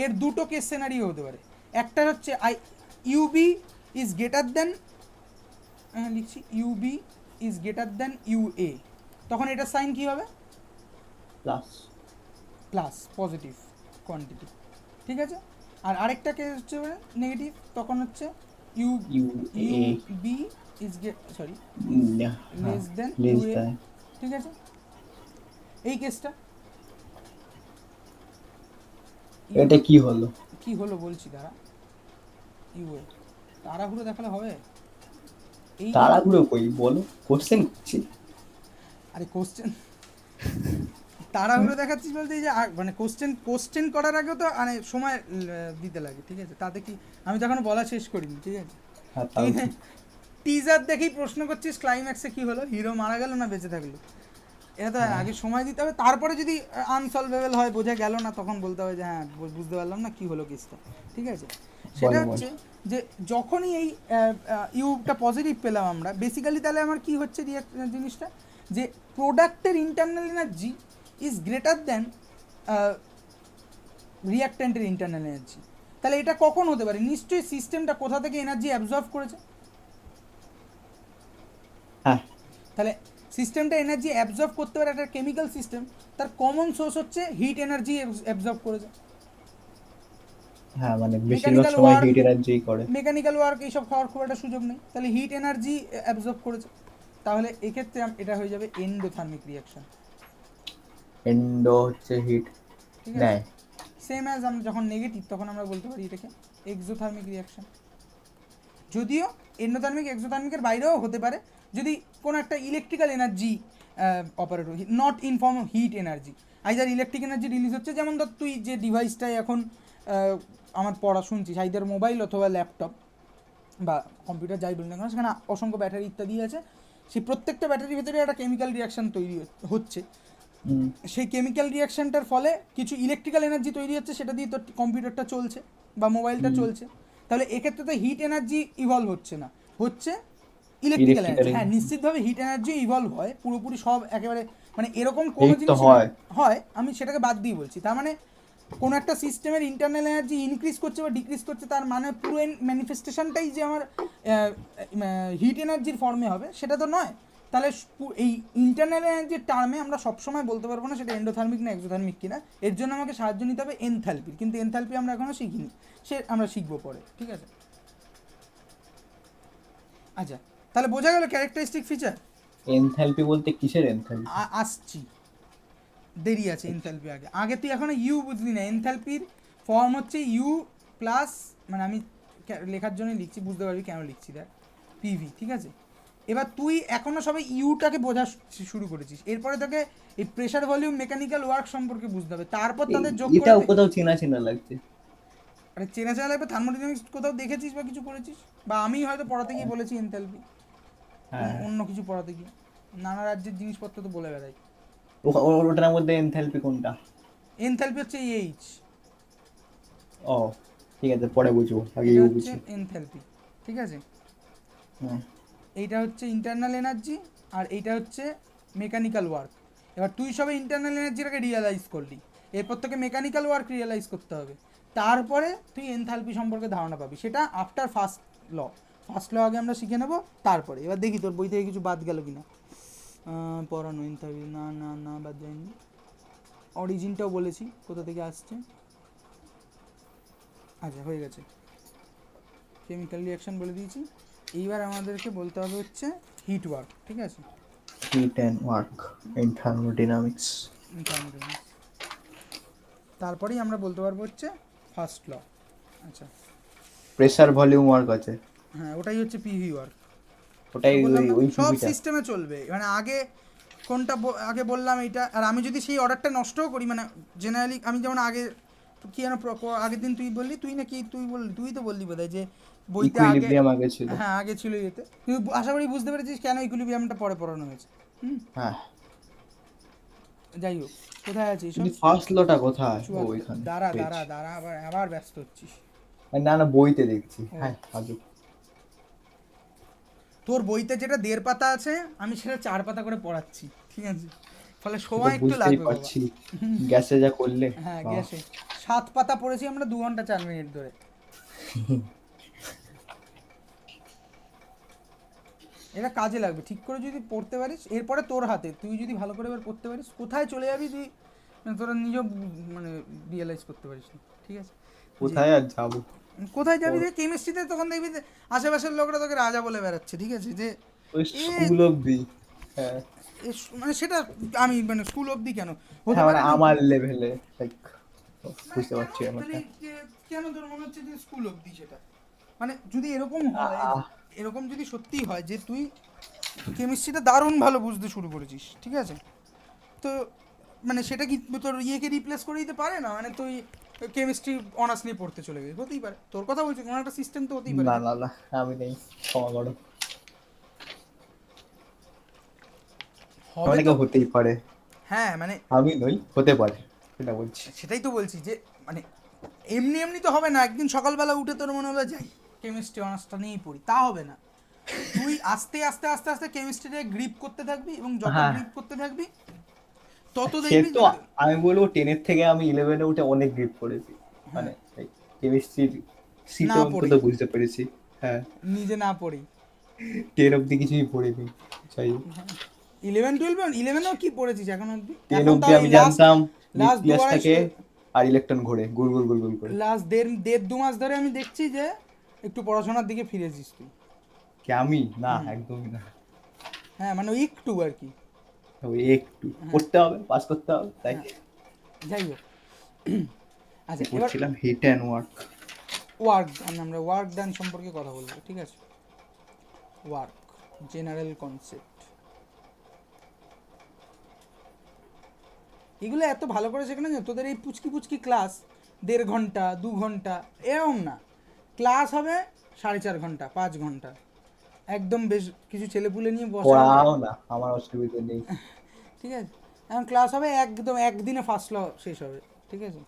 এর দুটো কেস সিনারিও হতে পারে, একটা হচ্ছে ইউবি ইজ গ্রেটার দেন, লিখছি U B is greater than U A, তখন এটার সাইন কী হবে? প্লাস, পজিটিভ কোয়ান্টিটি, ঠিক আছে? আর আরেকটা কেস হচ্ছে নেগেটিভ, তখন হচ্ছে U B is less than U A, ঠিক আছে? এই কেসটা এটা কি হলো বলছি, দাঁড়া। ইউএ তাড়াহুড়ো দেখালে হবে? এই তাড়াহুড়ো কই বলো, কোশ্চেন করছি। আরে কোশ্চেন তাড়াহুড়ো দেখাচ্ছিস বলতে এই যে মানে কোশ্চেন করার আগেও তো মানে সময় দিতে লাগে, ঠিক আছে? তাতে কি আমি তো এখনো বলা শেষ করিনি, ঠিক আছে? টিজার দেখেই প্রশ্ন করছিস ক্লাইম্যাক্সে কি হলো, হিরো মারা গেল না বেঁচে থাকলো, এটা তো আগে সময় দিতে হবে, তারপরে যদি আনসলভেবল হয়, বোঝা গেল না, তখন বলতে হবে যে হ্যাঁ বুঝতে পারলাম না কি হলো কেসটা, ঠিক আছে? সেটা হচ্ছে যে যখনই এই ইউটা পজিটিভ পেলাম আমরা বেসিক্যালি, তাহলে আমার কি হচ্ছে জিনিসটা, যে প্রোডাক্টের internal energy is greater than রিয়াক্ট্যান্টের ইন্টারনাল এনার্জি। তাহলে এটা কখন হতে পারে? নিশ্চয়ই সিস্টেমটা কোথা থেকে এনার্জি অ্যাবজর্ব করেছে। হ্যাঁ, তাহলে সিস্টেমটা এনার্জি অ্যাবজর্ব করতে পারে, একটা কেমিক্যাল সিস্টেম, তার কমন সোর্স হচ্ছে হিট এনার্জি অ্যাবজর্ব করেছে। হ্যাঁ, মানে বেশিরভাগ সময় হিট এনার্জি করে, মেকানিক্যাল ওয়ার্ক এইসব খাওয়ার খুব একটা সুযোগ নেই, তাহলে হিট এনার্জি অ্যাবজর্ব করেছে। তাহলে এক্ষেত্রে এটা হয়ে যাবে এন্ডোথার্মিক রিয়াকশন। এন্ডো হচ্ছে হিট, ঠিক আছে? সেম অ্যাজ আমরা যখন নেগেটিভ তখন আমরা বলতে পারি এটাকে এক্সোথার্মিক রিয়াকশন। যদিও এন্ডোথার্মিক এক্সোথার্মিকের বাইরেও হতে পারে যদি কোনো একটা ইলেকট্রিক্যাল এনার্জি অপারেট হয়, not in form of heat energy, either electric energy release হচ্ছে, যেমন ধর তুই যে ডিভাইসটাই এখন আমার পড়া শুনছিস, আইদার মোবাইল অথবা ল্যাপটপ বা কম্পিউটার যাই বলি না কেন, সেখানে অসংখ্য ব্যাটারি ইত্যাদি আছে, সেই প্রত্যেকটা ব্যাটারির ভেতরে একটা কেমিক্যাল রিয়াকশান তৈরি হচ্ছে, সেই কেমিক্যাল রিয়াকশানটার ফলে কিছু ইলেকট্রিক্যাল এনার্জি তৈরি হচ্ছে, সেটা দিয়ে তোর কম্পিউটারটা চলছে বা মোবাইলটা চলছে। তাহলে এক্ষেত্রে তো হিট এনার্জি ইভলভ হচ্ছে না, হচ্ছে ইলেকট্রিক্যাল এনার্জি। হ্যাঁ, নিশ্চিতভাবে হিট এনার্জি ইভলভ হয়, পুরোপুরি সব একেবারে মানে এরকম কোনো জিনিস হয়, আমি সেটাকে বাদ দিয়ে বলছি। তার মানে কোনো একটা সিস্টেমের ইন্টারনাল এনার্জি ইনক্রিজ করছে বা ডিক্রিজ করছে, তার মানে পুরো ম্যানিফেস্টেশনটাই যে আমার হিট এনার্জির ফর্মে হবে সেটা তো নয়। তাহলে এই ইন্টারনাল এনার্জির টার্মে আমরা সবসময় বলতে পারবো না সেটা এন্ডোথার্মিক না এক্সোথার্মিক কিনা, এর জন্য আমাকে সাহায্য নিতে হবে এনথালপির, কিন্তু এনথালপি আমরা এখনও শিখিনি, আমরা শিখবো পরে, ঠিক আছে? আচ্ছা, তাহলে বোঝা গেল ক্যারেক্টারিস্টিক ফিচার। এনথ্যালপি বলতে কিসের এনথ্যালপি? আসছি, দেরি আছে এনথ্যালপি আগে। আগে তুই এখনো ইউ বুঝলি না। এনথ্যালপির ফর্ম হচ্ছে ইউ প্লাস, মানে আমি লেখার জন্য লিখছি, বুঝতে পারবি কেন লিখছি, দেখ পিভি, ঠিক আছে। এবার তুই এখনো সবাই ইউটাকে বোঝা শুরু করেছিস, এরপরে তোকে এই প্রেসার ভলিউম মেকানিক্যাল ওয়ার্ক সম্পর্কে বুঝতে হবে, তারপর তাদের যোগ করে এটাও কোথাও চেনা চেনা লাগছে। আরে চেনা চেনা লাগবে, থার্মোডাইনামিক্স কোথাও দেখেছিস বা কিছু করেছিস, বা আমি হয়তো পড়াতে গিয়ে বলেছি এনথ্যালপি, হ্যাঁ, অন্য কিছু পড়াতে গিয়ে। নানা রাজ্যের জিনিসপত্র তো বলে বেড়াই। ওটার মধ্যে এনথ্যালপি কোনটা? এনথ্যালপি হচ্ছে এইচ, ও ঠিক আছে, পরে বুঝবো, আগে এটা ইউ হচ্ছে বুঝি। এনথ্যালপি, ঠিক আছে। হ্যাঁ, এইটা হচ্ছে ইন্টারনাল এনার্জি, আর এইটা হচ্ছে মেকানিক্যাল ওয়ার্ক। এবার তুই সবে ইন্টারনাল এনার্জিটাকে রিয়েলাইজ করলি, এরপর তোকে মেকানিক্যাল ওয়ার্ক রিয়েলাইজ করতে হবে, তারপরে তুই এনথালপি সম্পর্কে ধারণা পাবি, সেটা after first law. First law আগে আমরা শিখে নেবো, তারপরে এবার দেখি তোর বই থেকে কিছু বাদ গেল কিনা। পড়ানো এনথালপি, না না না বাদ যায়নি। অরিজিনটাও বলেছি কোথা থেকে আসছে। আচ্ছা, হয়ে গেছে, কেমিক্যাল রিয়াকশন বলে দিয়েছি। এইবার আমাদেরকে বলতে হবে হচ্ছে হিট ওয়ার্ক, ঠিক আছে। Heat and work in thermodynamics. thermodynamics। তারপরেই আমরা বলতে পারবো হচ্ছে ফার্স্ট ল। আচ্ছা, প্রেসার ভলিউম ওয়ার্ক আছে, হ্যাঁ ওটাই হচ্ছে পিভি ওয়ার্ক। ওটাই বললাম না, ওই সব পিভিটা। সিস্টেমে চলবে, মানে আগে কোনটা আগে বললাম এইটা, আর আমি যদি সেই অর্ডারটা নষ্টও করি, মানে জেনারেলি আমি যেমন আগে কি যেন আগের দিন তুই বললি, তুই নাকি তুই তো বললি বোধহয় যে বইতে আগে, ইকুইলিব্রিয়াম আগে ছিল। হ্যাঁ আগে ছিল ইয়েতে, কিন্তু আশা করি বুঝতে পেরেছিস কেন ইকুইলিব্রিয়ামটা পরে পড়ানো হয়েছে। হ্যাঁ, যাই হোক, কোথায় আছিস? কিন্তু ফার্স্ট লটা কোথায়? ও 74। এখানে। দাঁড়া page। দাঁড়া দাঁড়া, আবার ব্যস্ত হচ্ছিস। না না, বইতে দেখছি। ও। হ্যাঁ, আগে তোর বইতে যেটা 1.5 পাতা আছে, আমি সেটা 4 পাতা করে পড়াচ্ছি, ঠিক আছে, ফলে তো সময় একটু বুঝতেই লাগবে বাবা। পারছি, গ্যাসে যা করলে। হ্যাঁ বাহ। গ্যাসে 7 পাতা পড়েছি আমরা 2 ঘন্টা 4 মিনিট ধরে। এটা কাজে লাগবে, ঠিক করে যদি পড়তে পারিস, এরপরে তোর হাতে, তুই যদি ভালো করে এবার পড়তে পারিস, কোথায় চলে যাবি তুই মানে তোরা নিজেও মানে রিয়েলাইজ করতে পারিস না, ঠিক আছে। কোথায় আর যাবো? কোথায় যাবি রে? কেমিস্ট্রিতে তখন দেখবি যে আশেপাশের লোকরা তোকে রাজা বলে বেড়াচ্ছে, ঠিক আছে, যে ওই এ স্কুল অবধি। হ্যাঁ, মানে সেটা আমি মানে স্কুল অবধি কেন হতে হ্যাঁ, মানে পারে না? আমার লেভেলে লাইক মানে বুঝতে কেন পারছি তাহলে ব্যাপারটা। কেন তোর মনে হচ্ছে যে স্কুল অবধি সেটা, মানে যদি এরকম হয়, আহ, এরকম যদি সত্যিই হয় যে তুই কেমিস্ট্রিটা দারুণ ভালো বুঝতে শুরু করেছিস, ঠিক আছে, তো মানে সেটা কি তোর ইয়েকে রিপ্লেস করে দিতে পারে না? মানে তুই কেমিস্ট্রি অনার্স নিয়ে পড়তে চলে গেছিস, হতেই পারে, তোর কথা বলছি, কোনো একটা সিস্টেম তো হতেই পারে। না না না, আমি নেই, ক্ষমা করো। হবে অনেকে তো, হতেই পারে, হ্যাঁ মানে আমি নই, হতে পারে, সেটা বলছি। সেটাই তো বলছি যে মানে এমনি এমনি তো হবে না, একদিন সকালবেলা উঠে তোর মনে হলো যাই কেমিস্ট্রি অনার্সটা নিয়েই পড়ি, তা হবে না। তুই আস্তে আস্তে আস্তে আস্তে কেমিস্ট্রিতে গ্রিপ করতে থাকবি, এবং যত হ্যাঁ, গ্রিপ করতে থাকবি তত সে দেখবি তো যে আমি বলবো 10-এর থেকে আমি 11-এ উঠে অনেক গ্রিপ করেছি, মানে কেমিস্ট্রির না সিটে অন্তত পড়েই, বুঝতে পেরেছি। হ্যাঁ, নিজে না পড়েই। 10 অব্দি কিছুই পড়িনি, যাই হোক। 11-12-11এও কি পড়েছিস এখন অবধি? 10 এখন অব্দি তাও আমি এই লাস্ট জানতাম লাস্ট নিউক্লিয়াস থাকে আর ইলেকট্রন ঘোরে গুল গুল গুল গুল করে। লাস্ট দেড় দু মাস ধরে আমি দেখছি যে একটু পড়াশোনার দিকে ফিরেছিস তুই। কি আমি? না, একদমই না। হ্যাঁ মানে ওই একটু আর কি। ওই একটু পড়তে হবে, পাস করতে হবে, তাই হ্যাঁ, যাই হোক। আচ্ছা, এবার পড়ছিলাম heat and work. Work done, আমরা ওয়ার্ক ডান সম্পর্কে কথা বলবো, ঠিক আছে। ওয়ার্ক জেনারেল কনসেপ্ট, এগুলো এত ভালো করে শেখানো যায়। তোদের এই পুচকি পুচকি ক্লাস 1.5 ঘন্টা 2 ঘন্টা এরকম না, ক্লাস হবে 4.5 ঘন্টা 5 ঘন্টা, একদম বেশ কিছু ছেলেপুলে নিয়ে বসা হবে, পড়াও না, আমার অসুবিধা নেই। ঠিক আছে। এখন ক্লাস হবে একদম একদিনে ফার্স্ট ল শেষ হবে, ঠিক আছে।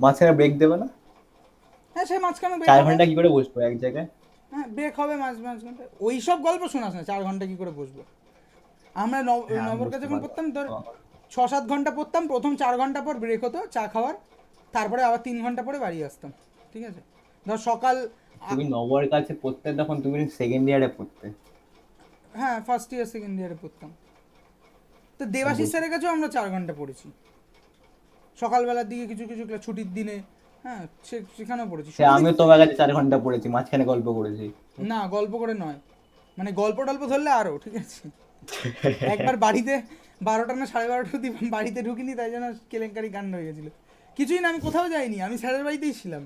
মাঝখানে ব্রেক দেবে না? হ্যাঁ সে মাঝখানে break 4 হবে। ঘন্টা কি করে বসবো এক জায়গায়? হ্যাঁ ব্রেক হবে মাঝ ঘন্টা, ওই সব গল্প শোনাস না 4 ঘন্টা কি করে বসবো। আমরা হ্যাঁ, নবর কাছে বুঝতে যখন পারলাম। পড়তাম তোর 6-7 ঘন্টা পড়তাম, প্রথম 4 ঘন্টা পর ব্রেক হতো চা খাওয়ার, তারপরে আবার 3 ঘন্টা পরে বাড়ি আসতাম, ঠিক আছে। ধর সকাল তুমি নবর কাছে পড়তে তখন তুমি সেকেন্ড ইয়ারে পড়তে। হ্যাঁ ফার্স্ট ইয়ার সেকেন্ড ইয়ারে পড়তাম, তো দেবাশিস স্যারের কাছেও আমরা 4 ঘন্টা পড়েছি সকালবেলার দিকে, কিছু কিছু ছুটির দিনে হ্যাঁ সেখানেও পড়েছি। সে আমিও তোমার কাছে 4 ঘন্টা পড়েছি, মাঝখানে গল্প করেছি। না গল্প করে নয়, মানে গল্প টল্প ধরলে আরও ঠিক আছে। একবার বাড়িতে 12টা না 12:30 অবধি বাড়িতে ঢুকিনি, তাই জন্য কেলেঙ্কারি কাণ্ড হয়ে গেছিলো। কিছুই না, আমি কোথাও যাইনি, আমি স্যারের বাড়িতেই ছিলাম,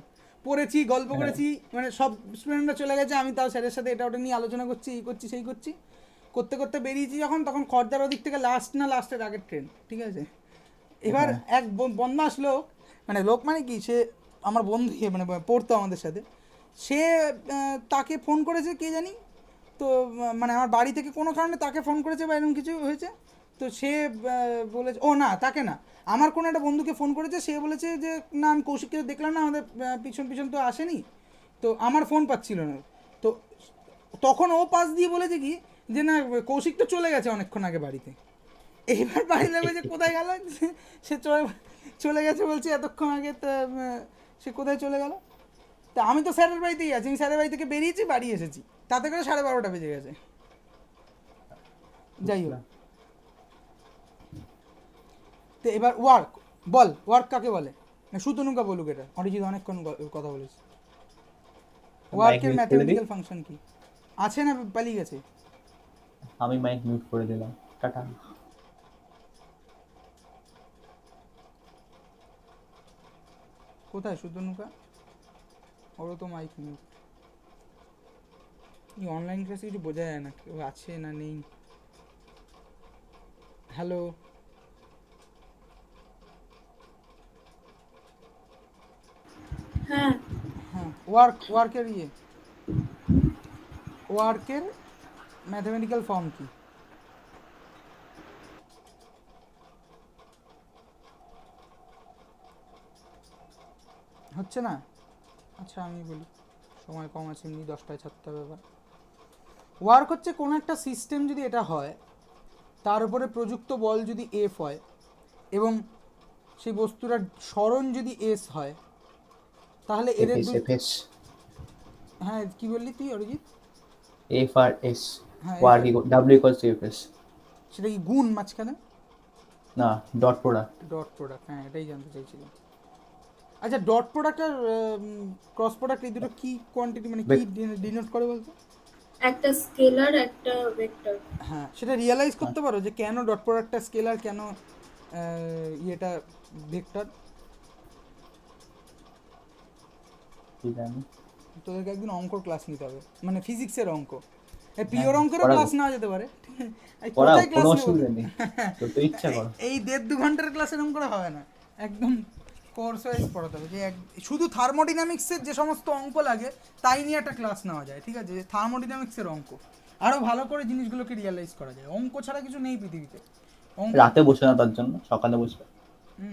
পড়েছি, গল্প করেছি, মানে সব স্টুডেন্টরা চলে গেছে, আমি তাও স্যারের সাথে এটা ওটা নিয়ে আলোচনা করছি, এই করছি সেই করছি, করতে করতে বেরিয়েছি যখন, তখন খড়দার ওদিক থেকে লাস্টের আগের ট্রেন, ঠিক আছে। এবার এক বদমাস লোক, মানে লোক মানে কি, সে আমার বন্ধু, মানে পড়তো আমাদের সাথে, সে তাকে ফোন করেছে কে জানি, তো মানে আমার বাড়ি থেকে কোনো কারণে তাকে ফোন করেছে বা এরকম কিছু হয়েছে, তো সে বলেছে, ও না তাকে না, আমার কোনো একটা বন্ধুকে ফোন করেছে, সে বলেছে যে না আমি কৌশিককে দেখলাম না, আমাদের পিছন পিছন তো আসেনি, তো আমার ফোন পাচ্ছিল না, তো তখন ও পাশ দিয়ে বলেছে কি যে না কৌশিক তো চলে গেছে অনেকক্ষণ আগে বাড়িতে। এইবার বাড়ি লাগবে যে কোথায় গেল, সে চলে গেছে বলছে এতক্ষণ আগে, তো সে কোথায় চলে গেল, তা আমি তো স্যারের বাড়িতেই আছি, আমি স্যারের বাড়ি থেকে বেরিয়েছি, বাড়ি এসেছি, তাতে করে 12:30 বেজে গেছে। যাই হোক, তো এবার ওয়ার্ক কাকে বলে, না সুতনুকা বলুক, এটা অরিজিৎ অনেকক্ষণ কথা বলেছে। ওয়ার্কের ম্যাথমেটিক্যাল ফাংশন কি আছে না পালিয়ে গেছে? আমি মাইক মিউট করে দিলাম, টাটা। কোথায় সুতনুকা? ওরও তো মাইক মিউট। এই অনলাইন ক্লাসে কিছু বোঝা যায় না, কেউ আছে না নেই। হ্যালো, হ্যাঁ হ্যাঁ ওয়ার্কের ম্যাথমেটিক্যাল ফর্ম কি? হচ্ছে না? আচ্ছা আমি বলি, সময় কম আছে, এমনি 10টায় ছাড়তে হবে। ব্যাপার ওয়ার্ক হচ্ছে কোনো একটা সিস্টেম যদি এটা হয়, তার উপরে প্রযুক্ত বল যদি এফ হয় এবং সেই বস্তুটার সরণ যদি এস হয়, তাহলে এদের হ্যাঁ কি বললি তুই অরিজিৎ? এফ আর এস, হ্যাঁ work W equals to F S. সেটা কি গুণ মাঝখানে? না, ডট প্রোডাক্ট, হ্যাঁ এটাই জানতে চাইছিলাম। আচ্ছা ডট প্রোডাক্ট আর ক্রস প্রোডাক্ট এই দুটো কি কোয়ান্টিটি, মানে কি ডিনোট করে বলতো? একটা স্কেলার একটা ভেক্টর। হ্যাঁ সেটা রিয়েলাইজ করতে পারো যে কেন ডট প্রোডাক্টটা স্কেলার, কেন ইয়েটা ভেক্টর? কি জানি, তোদেরকে একদিন অঙ্কর ক্লাস নিতে হবে, মানে ফিজিক্সের অঙ্ক, পিওর অঙ্কেরও ক্লাস নেওয়া যেতে পারে, কোথায় ক্লাস নেব? এই 1.5-2 ঘন্টার ক্লাস এরকম করে হবে না, একদম কোর্স ওয়াইজ পড়াতে হবে, যে শুধু থার্মোডিনামিক্সের যে সমস্ত অঙ্ক লাগে তাই নিয়ে একটা ক্লাস নেওয়া যায়, ঠিক আছে? থার্মোডিনামিক্সের অঙ্ক আরও ভালো করে জিনিসগুলোকে রিয়েলাইজ করা যায়, অঙ্ক ছাড়া কিছু নেই পৃথিবীতে। রাতে বসে না, তার জন্য সকালে বসবে,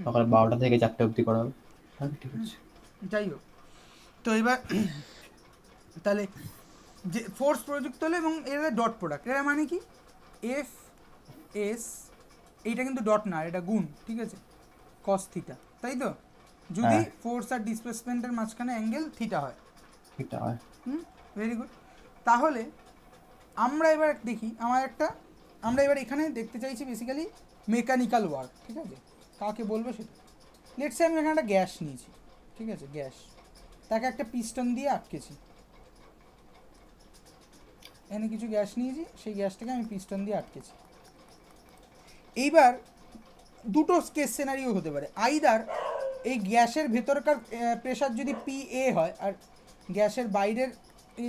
সকাল 12টা থেকে 4টে অবধি করা হবে, ঠিক আছে? যাই হোক, তো এবার তাহলে যে ফোর্স প্রযুক্ত হলো এবং এরা ডট প্রোডাক্ট, এরা মানে কি এফ এস, এইটা কিন্তু ডট না, এটা গুণ, ঠিক আছে? কস থিটা, তাই তো? যদি ফোর্স আর ডিসপ্লেসমেন্টের মাঝখানে অ্যাঙ্গেল থিটা হয়, ভেরি গুড। তাহলে আমরা এবার দেখি, আমরা এবার এখানে দেখতে চাইছি বেসিক্যালি মেকানিক্যাল ওয়ার্ক, ঠিক আছে? কাকে বলবো সেটা, লেটসে আমি এখানে একটা গ্যাস নিয়েছি, ঠিক আছে? গ্যাস, তাকে একটা পিস্টন দিয়ে আটকেছি, এখানে কিছু গ্যাস নিয়েছি, সেই গ্যাসটাকে আমি পিস্টন দিয়ে আটকেছি। এইবার দুটো কেস সিনারিও হতে পারে, আইদার এই গ্যাসের ভেতরকার প্রেশার যদি পি এ হয় আর গ্যাসের বাইরের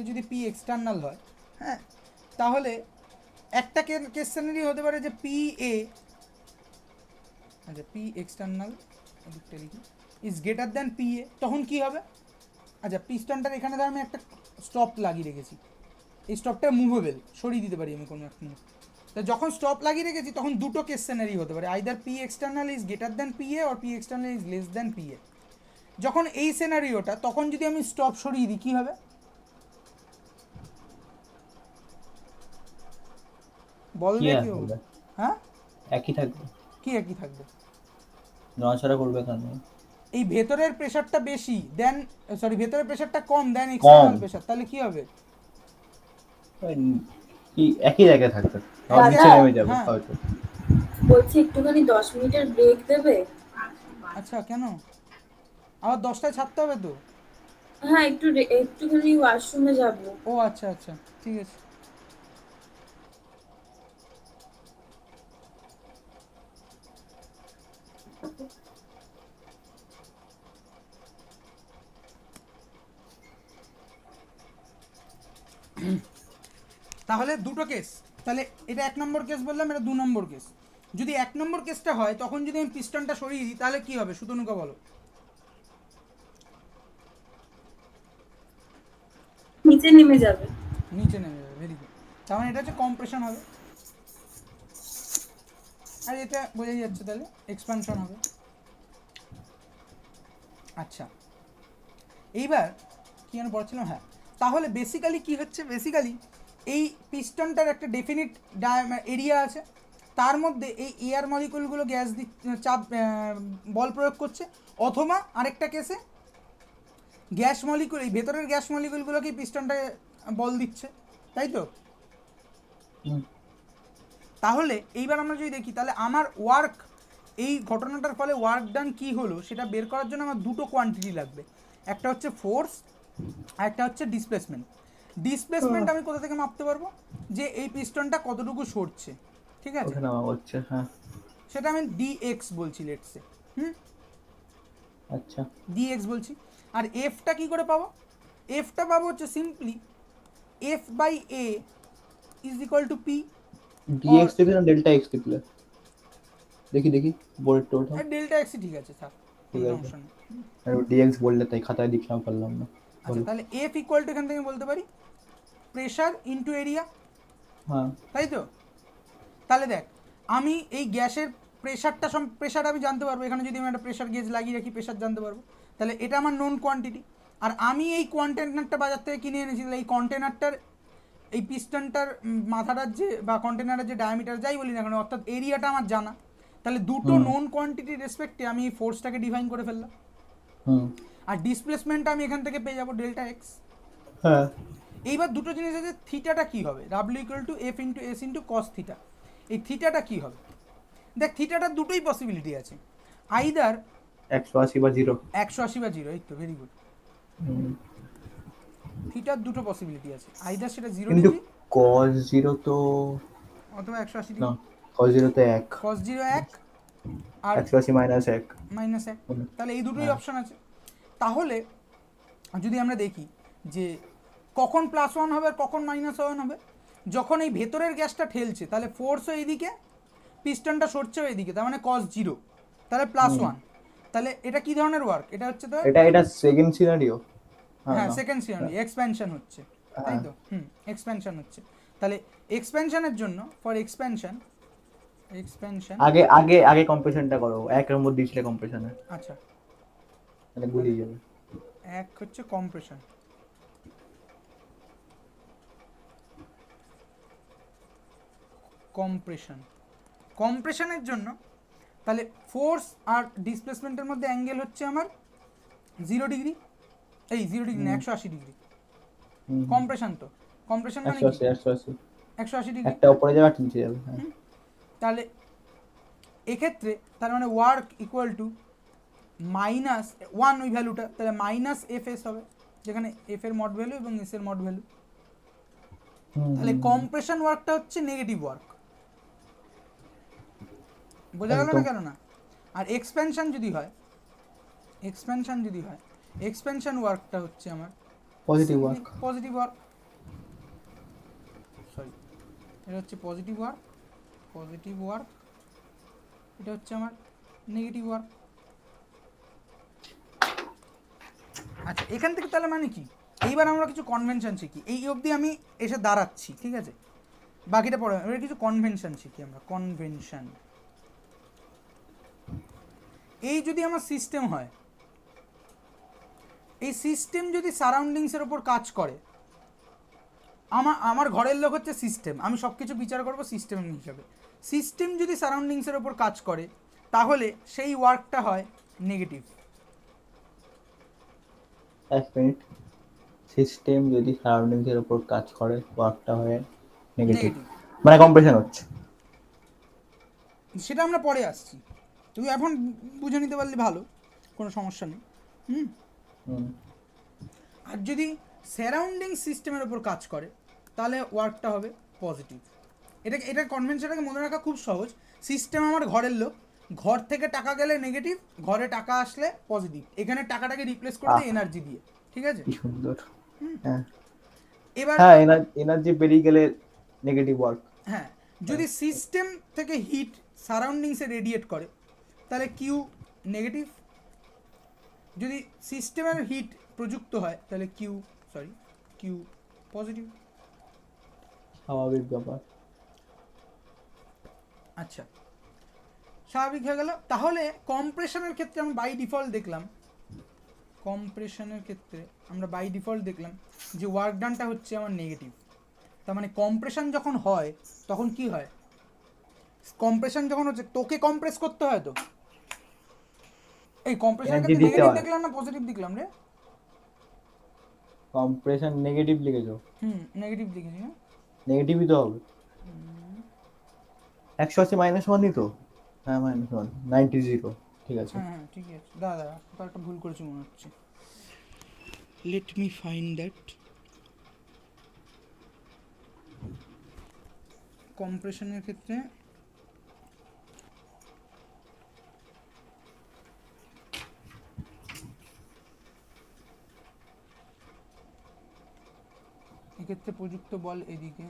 যদি পি এক্সটার্নাল হয়, হ্যাঁ, তাহলে একটা কেস সিনারিও হতে পারে যে পি এ, আচ্ছা পি এক্সটার্নাল এদিকটা লিখি, is greater than P A, তখন কী হবে? আচ্ছা পিস্টনটার এখানে ধর আমি একটা স্টপ লাগিয়ে রেখেছি, এই স্টপটা মুভেবল, সরিয়ে দিতে পারি আমি কোনো এক মুহূর্তে, তো যখন স্টপ লাগিয়ে রেখেছি তখন দুটো কেস সিনারি হতে পারে, either P external is greater than P a or P external is less than P A. যখন এই সিনারিওটা, তখন যদি আমি স্টপ সরিয়ে দিই কী হবে? বলবে কি হবে? হ্যাঁ একই থাকবে। কি একই থাকবে? নড়াচড়া করবে কেন? এই ভেতরের প্রেসারটা বেশি দেন, সরি ভেতরের প্রেসারটা কম দেন এক্সটার্নাল প্রেসার, তাহলে কি হবে? কি একই জায়গায় থাকবে, নিচে নেমে যাবে হয়তো। বলছি একটুখানি 10 মিনিটের ব্রেক দেবে? আচ্ছা কেন? আবার 10টায় ছাড়তে হবে তো? হ্যাঁ, একটুখানি ওয়াশরুমে যাব। ও আচ্ছা আচ্ছা, ঠিক আছে। তাহলে দুটো কেস, তাহলে এটা 1 নম্বর কেস বললাম, এটা 2 নম্বর কেস। যদি 1 নম্বর কেসটা হয় তখন যদি আমি পিস্টনটা সরিয়ে দিই তাহলে কি হবে সুতনুকা বলো? নিচে নেমে যাবে। নিচে নেমে যাবে, ভেরি গুড। তার মানে এটা হচ্ছে কম্প্রেশন হবে, আর এটা বোঝাই যাচ্ছে তাহলে এক্সপানশন হবে। আচ্ছা, এইবার কি যেন বলছিলাম, হ্যাঁ, তাহলে বেসিক্যালি কি হচ্ছে, বেসিক্যালি এই পিস্টনটার একটা ডেফিনিট এরিয়া আছে, তার মধ্যে এই এয়ার মলিকুলগুলো গ্যাস চাপ বল প্রয়োগ করছে, অথবা আরেকটা কেসে গ্যাস মলিকুল, এই ভেতরের গ্যাস মলিকুলগুলোকেই পিস্টনটাকে বল দিচ্ছে, তাই তো? তাহলে এইবার আমরা যদি দেখি তাহলে আমার ওয়ার্ক, এই ঘটনাটার ফলে ওয়ার্ক ডান কী হলো সেটা বের করার জন্য আমার দুটো কোয়ান্টিটি লাগবে, একটা হচ্ছে ফোর্স আর একটা হচ্ছে ডিসপ্লেসমেন্ট। ডিসপ্লেসমেন্ট আমি কোথা থেকে মাপতে পারবো, যে এই পিস্টনটা কতটুকু সরছে, ঠিক আছে, হচ্ছে, হ্যাঁ সেটা আমি ডিএক্স বলছি, লেটসে। আচ্ছা। ডিএক্স বলছি। আর এফটা কি করে পাবো? এফটা পাবো হচ্ছে simply F by A is equal to P. D x লিখলে না ডেল্টা এক্স লিখলে? দেখি দেখি বোর্ডটা ওঠা। ডেল্টা এক্সই ঠিক আছে, থাক, ঠিক কোনো আছে। সমস্যা নেই। আর ডিএক্স বললে তাই খাতায় লিখলাম, পারলাম না। আচ্ছা, তাহলে এফ ইকুয়াল টু এখান থেকে বলতে পারি প্রেশার ইনটু এরিয়া, হ্যাঁ তাই তো? তাহলে দেখ, আমি এই গ্যাসের প্রেশারটা প্রেশার আমি জানতে পারবো, এখানে যদি আমি একটা প্রেশার গেজ লাগিয়ে রাখি প্রেশার জানতে পারবো, তাহলে এটা আমার নোন কোয়ান্টিটি। আর আমি এই কন্টেনারটা বাজার থেকে কিনে এনেছি, তাহলে এই কন্টেনারটার, এই পিস্টনটার মাথাটার যে বা কন্টেনারের যে ডায়ামিটার যাই বলি না কেন, অর্থাৎ এরিয়াটা আমার জানা, তাহলে দুটো নোন কোয়ান্টিটির রেসপেক্টে আমি এই ফোর্সটাকে ডিফাইন করে ফেললাম। আর ডিসপ্লেসমেন্টটা আমি এখান থেকে পেয়ে যাবো ডেল্টা এক্স। হ্যাঁ। এইবার দুটো জিনিস আছে, থিটাটা কি হবে, W equal to F into S into cos theta. এই থিটাটা কি হবে? দেখ, থিটাটার দুটোই পসিবিলিটি আছে, আইদার 180 বা 0। 180 বা 0, এই তো, ভেরি গুড। থিটার দুটো পসিবিলিটি আছে, আইদার সেটা 0 কিন্তু ডিগ্রি cos 0 তো অথবা 180 না, ডিগ্রি। cos 0 তো 1, কস 0 1 আর 180 মাইনাস 1। মাইনাস 1, তাহলে এই দুটোই হ্যাঁ। অপশন আছে। তাহলে যদি আমরা দেখি যে কখন +1 হবে আর কখন -1 হবে, যখন এই ভেতরের গ্যাসটা ঠেলছে তাহলে ফোর্সও এইদিকে, পিস্টনটা সরছেও এইদিকে, তার মানে cos 0, তাহলে +1। তাহলে এটা কি ধরনের ওয়ার্ক? এটা হচ্ছে তো এটা সেকেন্ড সিনারিও। হ্যাঁ, সেকেন্ড সিনারি, এক্সপ্যানশন হচ্ছে, তাই তো? এক্সপ্যানশন হচ্ছে। তাহলে এক্সপ্যানশনের জন্য, ফর এক্সপ্যানশন আগে আগে আগে কম্প্রেশনটা করো, 1 এর মধ্যে দিছিলে কম্প্রেশনে, আচ্ছা, তাহলে গুলিয়ে যাবে। এক হচ্ছে কম্প্রেশন, কম্প্রেশনের জন্য তাহলে ফোর্স আর ডিসপ্লেসমেন্টের মধ্যে অ্যাঙ্গেল হচ্ছে আমার 0 ডিগ্রি, এই 0 ডিগ্রি না, 180 ডিগ্রি। কম্প্রেশন তো, কম্প্রেশন মানে 180 180 ডিগ্রি, একটা উপরে যাবে একটা নিচে যাবে। হ্যাঁ। তাহলে এক্ষেত্রে তার মানে ওয়ার্ক ইকুয়াল টু -1, ওই ভ্যালুটা তাহলে মাইনাস এফ এস হবে, যেখানে এফ এর মড ভ্যালু এবং এস এর মড ভ্যালু। তাহলে কম্প্রেশন ওয়ার্কটা হচ্ছে নেগেটিভ ওয়ার্ক, বোঝা গেল না কেন না? আর এক্সপ্যানশন যদি হয়, এক্সপ্যানশন ওয়ার্কটা হচ্ছে আমার positive work. Positive work, sorry, এটা হচ্ছে পজিটিভ ওয়ার্ক, এটা হচ্ছে আমার নেগেটিভ ওয়ার্ক। আচ্ছা, এখান থেকে তাহলে মানে কি, এইবার আমরা কিছু কনভেনশন শিখি, এই অবধি আমি এসে দাঁড়াচ্ছি, ঠিক আছে, বাকিটা পড়ে এবার কিছু কনভেনশন শিখি আমরা। কনভেনশন, এই যদি আমার সিস্টেম হয়, এই সিস্টেম যদি সারাউন্ডিংসের ওপর কাজ করে, আমার ঘরের লোক হচ্ছে সিস্টেম, আমি সব কিছু বিচার করবো সিস্টেম হিসাবে। সিস্টেম যদি সারাউন্ডিংসের ওপর কাজ করে তাহলে সেই ওয়ার্কটা হয় নেগেটিভ। এক মিনিট, সিস্টেম যদি সারাউন্ডিংস এর উপর কাজ করে ওয়ার্কটা হয় নেগেটিভ, মানে কম্প্রেশন হচ্ছে। সেটা আমরা পরে আসছি, তুই এখন বুঝে নিতে পারলে ভালো, কোনো সমস্যা নেই। হুম, হুম। আর যদি সারাউন্ডিং সিস্টেমের উপর কাজ করে তাহলে ওয়ার্কটা হবে পজিটিভ। এটা কনভেনশনটাকে মনে রাখা খুব সহজ। সিস্টেম আমার ঘরের লোক, ঘর থেকে টাকা গেলে নেগেটিভ, ঘরে টাকা আসলে পজিটিভ। এখানে টাকাটাকে রিপ্লেস করে দিই এনার্জি দিয়ে, ঠিক আছে? কি সুন্দর। হ্যাঁ এবার হ্যাঁ, এনার্জি বেরিয়ে গেলে নেগেটিভ ওয়ার্ক। হ্যাঁ, যদি সিস্টেম থেকে হিট সারাউন্ডিংসে রেডিয়েট করে তাহলে কিউ নেগেটিভ। যদি সিস্টেমের হিট প্রযুক্ত হয় তাহলে কিউ পজিটিভ। স্বাভাবিক ব্যাপার। আচ্ছা, স্বাভাবিক হয়ে গেল। তাহলে কম্প্রেশনের ক্ষেত্রে আমরা বাই ডিফল্ট দেখলাম, যে ওয়ার্ক ডানটা হচ্ছে আমার নেগেটিভ। তার মানে কম্প্রেশন যখন হয় তখন কি হয়? কম্প্রেশন যখন হচ্ছে তোকে কম্প্রেস করতে হয়, তো এই কম্প্রেশনের Energy ক্ষেত্রে দিতে নেগেটিভ হয়। দেখলাম না পজিটিভ দেখলাম রে? কম্প্রেশন নেগেটিভ লিখেছো? নেগেটিভ লিখেছি না? নেগেটিভই তো হবে। 180 -1ই তো। হ্যাঁ -1 90 ঠিক আছে। হ্যাঁ ঠিকই আছে। দাদা কোথাও একটা ভুল করেছি মনে হচ্ছে। Let me find that. কম্প্রেশনের ক্ষেত্রে এক্ষেত্রে প্রযুক্ত বল এদিকে,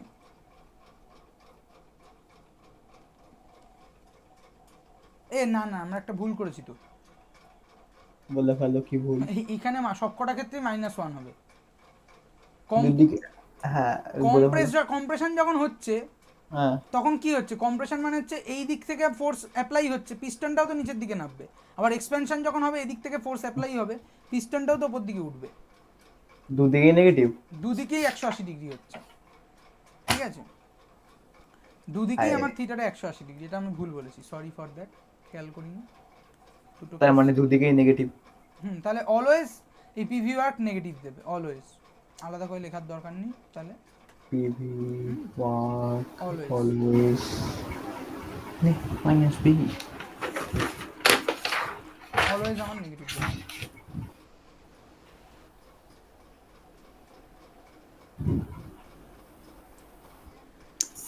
না আমরা একটা ভুল করেছি তো। বলে ফেলো কি ভুল। এখানে সবকটা ক্ষেত্রে -1 হবে। দুদিকে। হ্যাঁ বলে ফেলো। কম্প্রেশন যখন হচ্ছে হ্যাঁ তখন কি হচ্ছে? কম্প্রেশন মানে হচ্ছে এই দিক থেকে ফোর্স অ্যাপ্লাই হচ্ছে, পিস্টনটাও তো নিচের দিকে নামবে। আবার এক্সপেনশন যখন হবে এদিক থেকে ফোর্স অ্যাপ্লাই হবে, পিস্টনটাও তো উপর দিকে উঠবে। দুদিকেই নেগেটিভ। দুদিকেই 180 ডিগ্রি হচ্ছে, ঠিক আছে? দুদিকেই আমার থিটাটা 180 ডিগ্রি। এটা আমি ভুল বলেছি, সরি ফর দ্যাট, খেয়াল করিনি দুটো। তার মানে দুদিকেই নেগেটিভ। তাহলে অলওয়েজ এই পিভি ওয়ার্ক নেগেটিভ দেবে, অলওয়েজ, আলাদা করে লেখার দরকার নেই। তাহলে P V work always always minus B. Always আমার নেগেটিভ দেবে।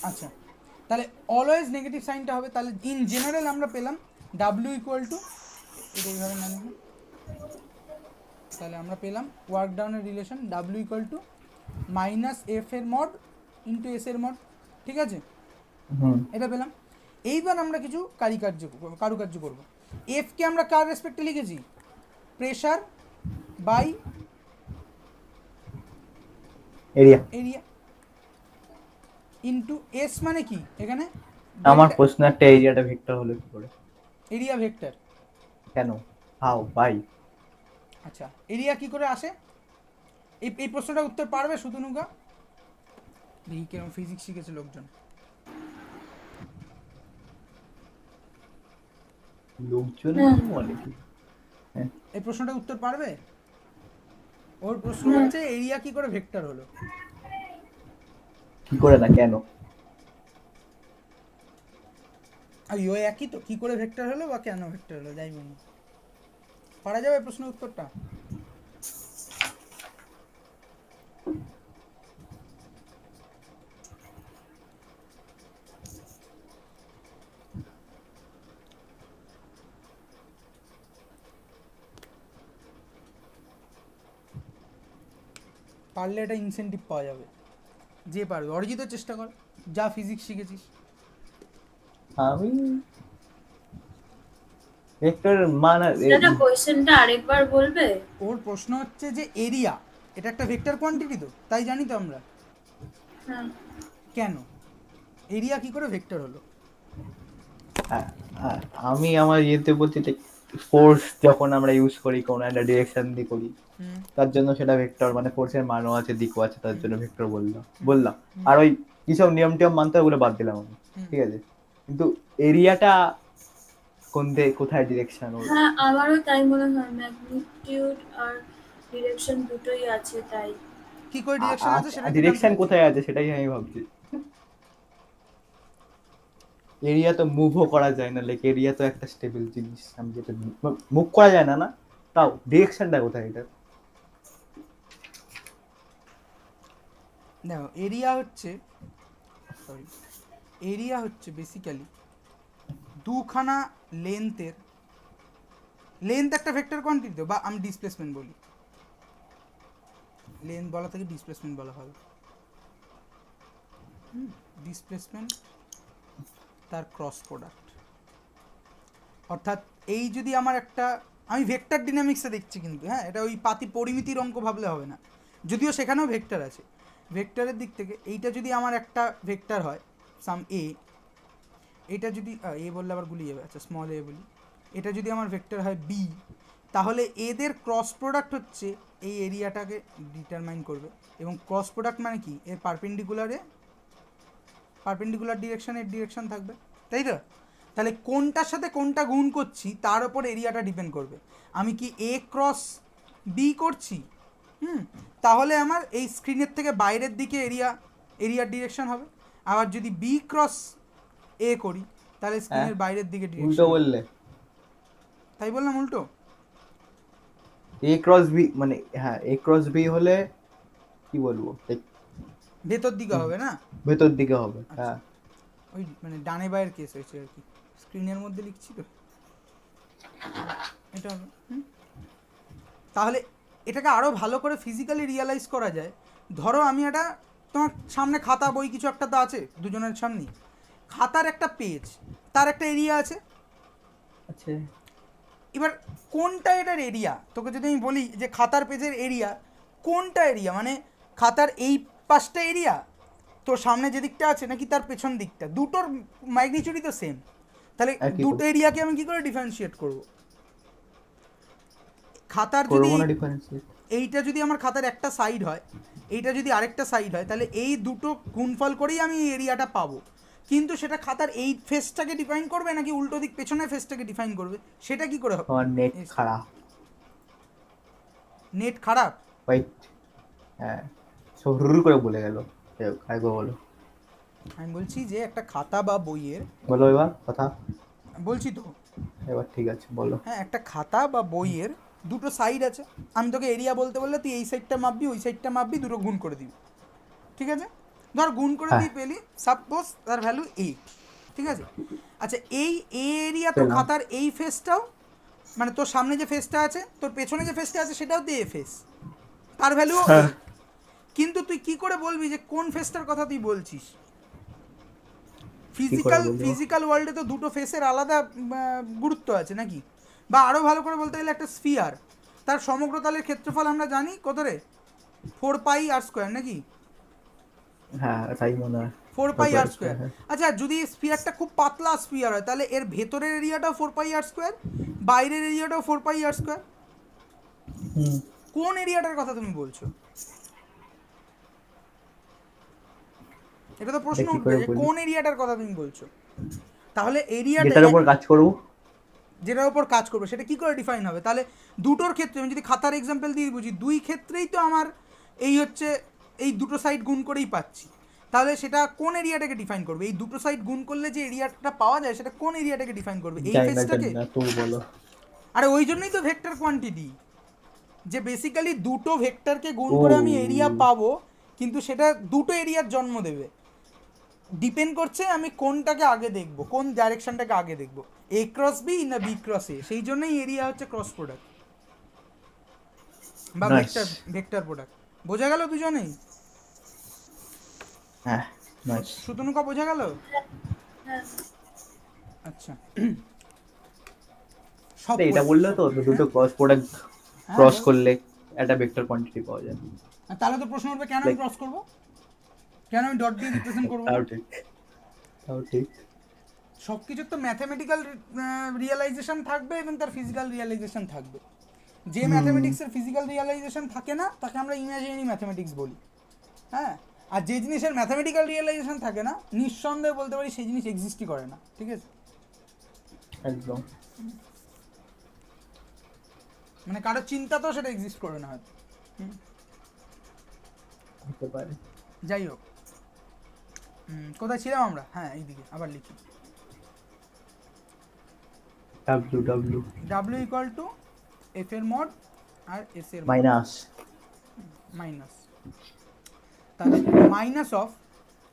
আচ্ছা, তাহলে অলওয়েজ নেগেটিভ সাইনটা হবে। তাহলে ইন জেনারেল আমরা পেলাম ডাব্লিউ ইকুয়াল টু, এটা এইভাবে না লিখে, তাহলে আমরা পেলাম ওয়ার্ক ডাউনের relation W equal to minus F এর মড ইন্টু এস এর মড, ঠিক আছে? এটা পেলাম। এইবার আমরা কিছু কারুকার্য করব। এফকে আমরা কার রেসপেক্টে লিখেছি? Pressure by area into S মানে কি এখানে? আমার প্রশ্ন একটা, এরিয়াটা ভেক্টর হলো কি করে? এরিয়া ভেক্টর কেন? হাউ? বাই? আচ্ছা, এরিয়া কি করে আসে? এই প্রশ্নটার উত্তর পারবে শুধু নুকা? দেখি কেমন ফিজিক্স শিখেছে লোকজন। বলে কি? এই প্রশ্নটার উত্তর পারবে? ওর প্রশ্ন হচ্ছে এরিয়া কি করে ভেক্টর হলো। কি করে না, কেন? আর ওই একই তো, কি করে ভেক্টর হলো বা কেন ভেক্টর হলো, যাই বলি। পারা যাবে প্রশ্নের উত্তরটা? পারলে এটা ইনসেন্টিভ পাওয়া যাবে, যে পারবে। অরিজিৎ চেষ্টা কর, যা ফিজিক্স শিখেছিস। আমি ভেক্টর মান দাদা কোশ্চেনটা আরেকবার বলবে? ওর প্রশ্ন হচ্ছে যে এরিয়া এটা একটা ভেক্টর কোয়ান্টিটি, তো তাই জানি তো আমরা। হ্যাঁ, কেন এরিয়া কি করে ভেক্টর হলো? আমি আমার ইয়েতে বলছি যে ফোর্স যখন আমরা ইউজ করি কোন একটা ডিরেকশন দিয়ে করি, তার জন্য সেটা ভেক্টর, মানে ফোর্সের মানও আছে, দিকও আছে, তার জন্য ভেক্টর বললাম। আর ওই কিসব নিয়ম টিয়ম মানতে ওগুলো বাদ দিলাম আমি, ঠিক আছে? কিন্তু এরিয়াটা কোথায় ডিরেকশন? হ্যাঁ আমারও তাই মনে হয়, ম্যাগনিটিউড আর ডিরেকশন দুটোই আছে, তাই। কি করে ডিরেকশন আছে সেটা ডিরেকশন কোথায় আছে সেটাই আমি ভাবছি। এরিয়া তো মুভও করা যায় না, লাইক এরিয়া তো একটা স্টেবল জিনিস, আমি যেটা মুভ করা যায় না, না তাও ডিরেকশনটা কোথায় এটা? দেখো এরিয়া হচ্ছে বেসিক্যালি দুখানা লেন্থ একটা ভেক্টর কোয়ান্টিটি, তো বা আমি ডিসপ্লেসমেন্ট বলি, লেন্থ বলা থেকে ডিসপ্লেসমেন্ট বলা হবে। ডিসপ্লেসমেন্ট তার ক্রস প্রোডাক্ট, অর্থাৎ এই যদি আমার একটা, আমি ভেক্টর ডিনামিক্সে দেখছি কিন্তু, হ্যাঁ এটা ওই পাতি পরিমিতির অঙ্ক ভাবলে হবে না, যদিও সেখানেও ভেক্টর আছে। ভেক্টরের দিক থেকে এইটা যদি আমার একটা ভেক্টর হয় সাম এ, এটা যদি এ বললে আবার গুলিয়ে যাবে, আচ্ছা স্মল এ বলি, এটা যদি আমার ভেক্টর হয় বি, তাহলে এদের ক্রস প্রোডাক্ট হচ্ছে এই এরিয়াটাকে ডিটারমাইন করবে। এবং ক্রস প্রোডাক্ট মানে কি, এর পারপেন্ডিকুলার ডিরেকশানের ডিরেকশন থাকবে, তাই তো? তাহলে কোনটার সাথে কোনটা গুণ করছি তার ওপর এরিয়াটা ডিপেন্ড করবে। আমি কি এ ক্রস বি করছি, তাহলে আমার এই স্ক্রিনের থেকে বাইরের দিকে এরিয়ার ডিরেকশন হবে। আবার যদি বি ক্রস এ করি তাহলে স্ক্রিনের বাইরের দিকে ডিরেকশন। উল্টো বললে? তাই বললাম উল্টো। এ ক্রস বি মানে, হ্যাঁ এ ক্রস বি হলে কি বলবো, ভেতর দিকে হবে না, ভেতর দিকে হবে, হ্যাঁ ওই মানে ডানে বাইরের কেস হয়েছে আর কি, স্ক্রিনের মধ্যে লিখছি তো এটা হবে। তাহলে এটাকে আরও ভালো করে ফিজিক্যালি রিয়ালাইজ করা যায়। ধরো আমি একটা, তোমার সামনে খাতা বই কিছু একটা তো আছে দুজনের সামনেই, খাতার একটা পেজ, তার একটা এরিয়া আছে। আচ্ছা, এবার কোনটা এটার এরিয়া, তোকে যদি আমি বলি যে খাতার পেজের এরিয়া কোনটা এরিয়া, মানে খাতার এই পাশটা এরিয়া তোর সামনে যে দিকটা আছে নাকি তার পেছন দিকটা, দুটোর ম্যাগনিটিউডই তো সেম, তাহলে দুটো এরিয়াকে আমি কি করে ডিফারেন্সিয়েট করব? খাতার যদি এইটা যদি আমার খাতার একটা সাইড হয়, এইটা যদি আরেকটা সাইড হয়, তাহলে এই দুটো গুণফল করেই আমি এই এরিয়াটা পাবো। কিন্তু সেটা খাতার এই ফেসটাকে ডিফাইন করবে নাকি উল্টো দিক পেছনের ফেসটাকে ডিফাইন করবে, সেটা কি করে হবে? নেট খারাপ, নেট খারাপ, ওয়েট, হ্যাঁ সরুর করে বলে গেল, আরেকবার বলো। আমি বলছি যে একটা খাতা বা বইয়ের, বলো এবার কথা বলছি তো এবার, ঠিক আছে বলো। হ্যাঁ, একটা খাতা বা বইয়ের দুটো সাইড আছে, আমি তোকে এরিয়া বলতে বললে তুই এই সাইডটা মাপবি ওই সাইডটা মাপবি, দুটো গুণ করে দিবি, ঠিক আছে? ধর গুণ করে দিয়ে পেলি সাপোজ তার ভ্যালু 8, ঠিক আছে? আচ্ছা এই এরিয়া তো খাতার এই ফেসটাও, মানে তোর সামনে যে ফেসটা আছে তোর পেছনে যে ফেসটা আছে সেটাও তো এ ফেস, তার ভ্যালু। কিন্তু তুই কি করে বলবি যে কোন ফেসটার কথা তুই বলছিস? ফিজিক্যাল ওয়ার্ল্ডে তো দুটো ফেসের আলাদা গুরুত্ব আছে নাকি? বা আরও ভালো করে বলতে গেলে একটা স্ফিয়ার, তার সমগ্র তালের ক্ষেত্রফল আমরা জানি কত রে, 4πr² নাকি? হ্যাঁ তাই মনে হয় 4πr²। আচ্ছা যদি স্ফিয়ারটা খুব পাতলা স্ফিয়ার হয় তাহলে এর ভেতরের এরিয়াটাও 4πr², বাইরের এরিয়াটাও 4πr²। কোন এরিয়াটার কথা তুমি বলছো? এটা তো প্রশ্ন উঠবে যে কোন এরিয়াটার কথা তুমি বলছো। তাহলে এরিয়াটা যেটার উপর কাজ করবে সেটা কি করে ডিফাইন হবে? তাহলে দুটোর ক্ষেত্রে আমি যদি খাতার এক্সাম্পল দিয়ে বুঝি, দুই ক্ষেত্রেই তো আমার এই হচ্ছে এই দুটো সাইড গুণ করেই পাচ্ছি, তাহলে সেটা কোন এরিয়াটাকে ডিফাইন করবে? এই দুটো সাইড গুণ করলে যে এরিয়াটা পাওয়া যায় সেটা কোন এরিয়াটাকে ডিফাইন করবে? এই ফেসটাকে? আরে ওই জন্যই তো ভেক্টর কোয়ান্টিটি, যে বেসিক্যালি দুটো ভেক্টরকে গুণ করে আমি এরিয়া পাবো, কিন্তু সেটা দুটো এরিয়ার জন্ম দেবে। ডিপেন্ড করছে আমি কোনটাকে আগে দেখবো, কোন ডাইরেকশনটাকে আগে দেখবো, এ ক্রস বি না বি ক্রস এ। সেই জন্যই এরিয়া হচ্ছে ক্রস প্রোডাক্ট বা ভেক্টর প্রোডাক্ট। বোঝা গেল দুজনেই? হ্যাঁ, সুতনুকা বোঝা গেল? আচ্ছা সব এটা বললে তো দুটো ক্রস প্রোডাক্ট ক্রস করলে একটা ভেক্টর কোয়ান্টিটি পাওয়া যায়। তাহলে তো প্রশ্ন উঠবে কেন আমি ক্রস করব, কেন আমি ডট দিয়ে রিপ্রেজেন্ট করব? তাও ঠিক সব কিছুর তো ম্যাথমেটিক্যাল রিয়েলাইজেশন থাকবে এবং তার ফিজিক্যাল রিয়েলাইজেশন থাকবে। যে ম্যাথমেটিক্সের ফিজিক্যাল রিয়েলাইজেশন থাকে না তাকে আমরা ইমাজিনারি ম্যাথমেটিক্স বলি, হ্যাঁ। আর যে জিনিসের ম্যাথমেটিক্যাল রিয়েলাইজেশন থাকে না, নিঃসন্দেহে বলতে পারি সেই জিনিস এক্সিস্টই করে না, ঠিক আছে? একদম, মানে কারো চিন্তা তো সেটা এক্সিস্ট করে না হয়তো, হতে পারে। যাই হোক, কোথায় ছিলাম আমরা? হ্যাঁ এইদিকে আবার লিখি, W W = এফ এর মড আর এস এর মাইনাস মাইনাস, তাহলে মাইনাস অফ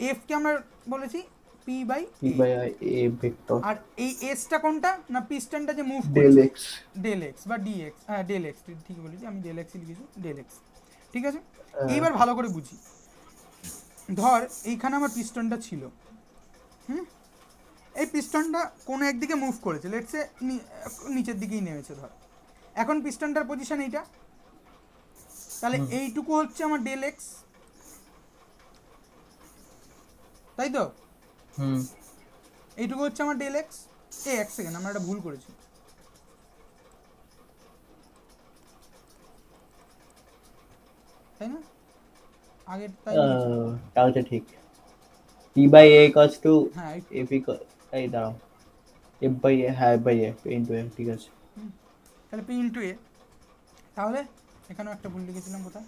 এফ কে আমরা বলেছি P by P by A vector আর এই এসটা কোনটা না পিস্টনটা যে মুভ ডেল করছে এক্স ডেল এক্স বা ডিএক্স, হ্যাঁ ডেল এক্স, ঠিক বলেছি আমি, ডেল এক্সই লিখেছি, ডেল এক্স। ঠিক আছে, এইবার ভালো করে বুঝি। ধর এইখানে আমার পিস্টনটা ছিল, এই পিস্টনটা কোনো একদিকে মুভ করেছে, লেটসে নিচের দিকেই নেমেছে ধর। এখন পিস্টনটার পজিশন এইটা, তাহলে এইটুকু হচ্ছে আমার ডেল এক্স, তাই তো? এইটুকু হচ্ছে আমার ডেল এক্স। এক সেকেন্ড, আমরা একটা ভুল করেছি। তাই না? আগের তাই তাহলে ঠিক P by A equals to হ্যাঁ এফ ইকুয়াল, এই দাঁড়াও, এফ বাই এ, হ্যাঁ বাই এ ইনটু এ, ঠিক আছে। তাহলে পি ইন্টু এ, তাহলে এখানেও একটা ভুল লিখেছিলাম কোথায়।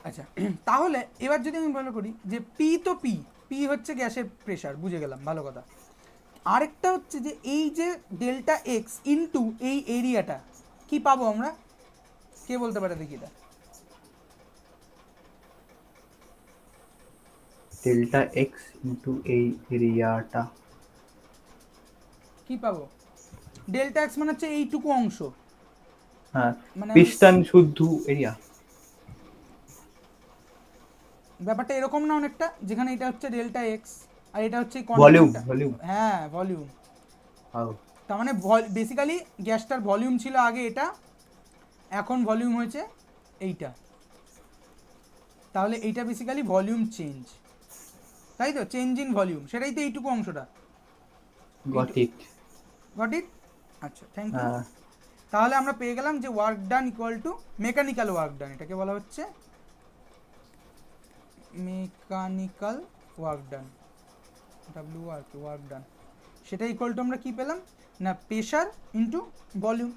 আচ্ছা, তাহলে এবার যদি আমি ভালো করি যে পি তো পি, পি হচ্ছে গ্যাসের প্রেশার, বুঝে গেলাম, ভালো কথা। আরেকটা হচ্ছে যে এই যে ডেল্টা এক্স ইন্টু এই এরিয়াটা কি পাবো আমরা, কে বলতে পারে দেখি এটা? ডেল্টা এক্স ইনটু এই এরিয়াটা কি পাবো? ডেল্টা এক্স মানে হচ্ছে এইটুকু অংশ, হ্যাঁ মানে পিস্টন শুদ্ধ এরিয়া। ব্যাপারটা এরকম না অনেকটা, যেখানে এটা হচ্ছে ডেল্টা এক্স আর এটা হচ্ছে ভলিউম কনস্ট্যান্ট। ভলিউম হ্যাঁ ভলিউম, হাউ তার মানে বেসিক্যালি গ্যাসটার ভলিউম ছিল আগে এটা, এখন ভলিউম হয়েছে এইটা, তাহলে এইটা বেসিক্যালি ভলিউম চেঞ্জ, তাই তো? চেঞ্জ ইন ভলিউম, সেটাই তো এইটুকু অংশটা। Got it. Got it? আচ্ছা, থ্যাংক ইউ। তাহলে আমরা পেয়ে গেলাম যে work done equal to mechanical work done, এটাকে বলা হচ্ছে মেকানিক্যাল ওয়ার্ক ডান, ডাব্লিউ আর কি ওয়ার্ক ডান, সেটা ইকুয়াল টু আমরা কী পেলাম না প্রেশার ইন্টু ভলিউম।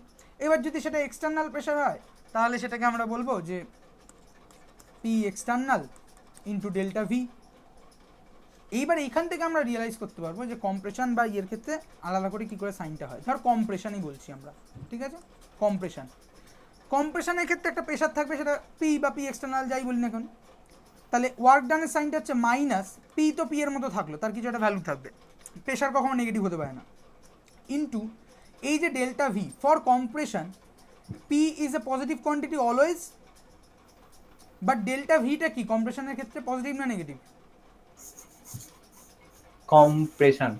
এবার যদি সেটা এক্সটার্নাল প্রেশার হয় তাহলে সেটাকে আমরা বলবো যে P external into delta V. এইবার এইখান থেকে আমরা রিয়েলাইজ করতে পারবো যে কম্প্রেশন বা ইয়ের ক্ষেত্রে আলাদা করে কী করে সাইনটা হয়। ধর কম্প্রেশনই বলছি আমরা, ঠিক আছে? কম্প্রেশনের ক্ষেত্রে একটা প্রেশার থাকবে, সেটা পি বা পি এক্সটার্নাল যাই বলি না এখন। তাহলে ওয়ার্ক ডানের সাইনটা হচ্ছে মাইনাস, পি তো পি এর মতো থাকলো, তার কিছু একটা ভ্যালু থাকবে, প্রেশার কখনো নেগেটিভ হতে পারে না, ইন্টু এই যে delta V for compression, P is a positive quantity always, but delta ভিটা কি কম্প্রেশনের ক্ষেত্রে পজিটিভ না নেগেটিভ? কম্প্রেশন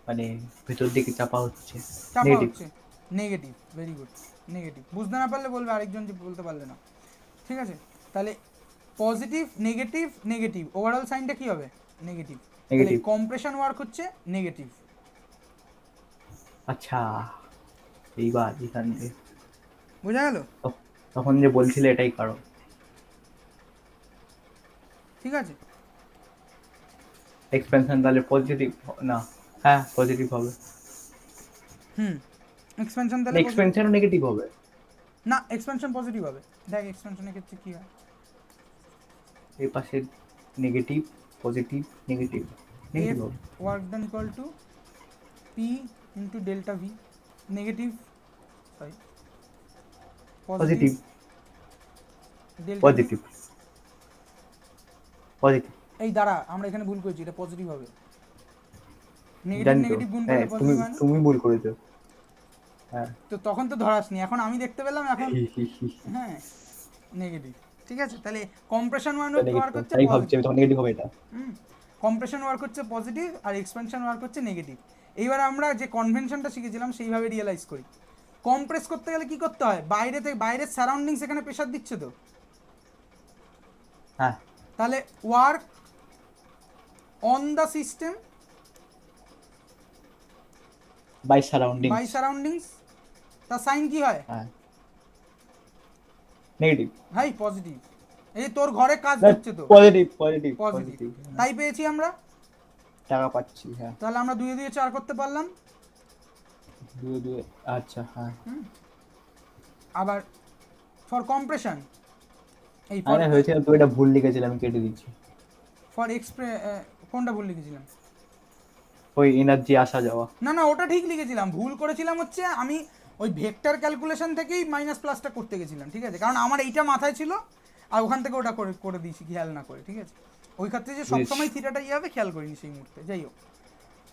মানে ভেতর দিকে চাপা হচ্ছে, চাপা নেগেটিভ। হচ্ছে, নেগেটিভ, ভেরি গুড, নেগেটিভ। বুঝতে না পারলে বলবে আরেকজন যে বলতে পারলে না, ঠিক আছে? তাহলে পজিটিভ নেগেটিভ নেগেটিভ, ওভারঅল সাইনটা কি হবে? নেগেটিভ। নেগেটিভ। কম্প্রেশন ওয়ার্ক হচ্ছে নেগেটিভ। আচ্ছা, এইবার এখান থেকে বোঝা গেল? তখন যে বলছিলে এটাই কারণ। ঠিক আছে, এক্সপেনশন তাহলে পজিটিভ না, হ্যাঁ পজিটিভ হবে। এক্সপেনশন তাহলে এক্সপেনশন নেগেটিভ হবে না, এক্সপেনশন পজিটিভ হবে। দেখ এক্সপেনশনের ক্ষেত্রে কি হয়, এই পাশে নেগেটিভ পজিটিভ নেগেটিভ নেগেটিভ হবে। Work done equal to P into delta V, negative sorry positive delta positive positive. এই দাঁড়া, আমরা এখানে ভুল করেছি, এটা পজিটিভ হবে। নেগেটিভ জানি তো, নেগেটিভ গুণ হ্যাঁ করলে তুমি পজিটিভ হয় না? তুমি ভুল করেছো। হ্যাঁ তো তখন তো ধরাসনি, এখন আমি দেখতে পেলাম এখন। হ্যাঁ নেগেটিভ, ঠিক আছে? তাহলে কম্প্রেশন ওয়ার্ক হচ্ছে তাই ভাবছি আমি তখন নেগেটিভ হবে এটা। কম্প্রেশন ওয়ার্ক হচ্ছে পজিটিভ আর এক্সপেনশন ওয়ার্ক হচ্ছে নেগেটিভ। এইবার আমরা যে কনভেনশনটা শিখেছিলাম সেইভাবে রিয়েলাইজ করি। কম্প্রেস করতে গেলে কি করতে হয়, বাইরে থেকে বাইরের সারাউন্ডিংস এখানে প্রেশার দিচ্ছে তো, হ্যাঁ তাহলে work on the system by surrounding, by surroundings, তার সাইন কি হয়? হ্যাঁ নেগেটিভ। ভাই পজিটিভ, এই তোর ঘরে কাজ হচ্ছে তো পজিটিভ পজিটিভ পজিটিভ, তাই পেয়েছি আমরা, টাকা পাচ্ছি। হ্যাঁ তাহলে আমরা 2 দিয়ে 4 করতে পারলাম। 2 আচ্ছা হ্যাঁ। আবার ফর কম্প্রেশন, এই আরে হয়েছে, তুই এটা ভুল লিখেছিলাম, আমি কেটে দিচ্ছি। ফর কোনটা ভুল লিখেছিলাম? ওই এনার্জি আসা যাওয়া। না না, ওটা ঠিক লিখেছিলাম, ভুল করেছিলাম হচ্ছে আমি ওই ভেক্টর ক্যালকুলেশন থেকেই মাইনাস প্লাসটা করতে গেছিলাম, ঠিক আছে, কারণ আমার এইটা মাথায় ছিল আর ওখান থেকে ওটা করে করে দিয়েছি খেয়াল না করে, ঠিক আছে, ওই ক্ষেত্রে যে সবসময় থিটাটা ই হবে খেয়াল করিনি সেই মুহূর্তে, যাই হোক।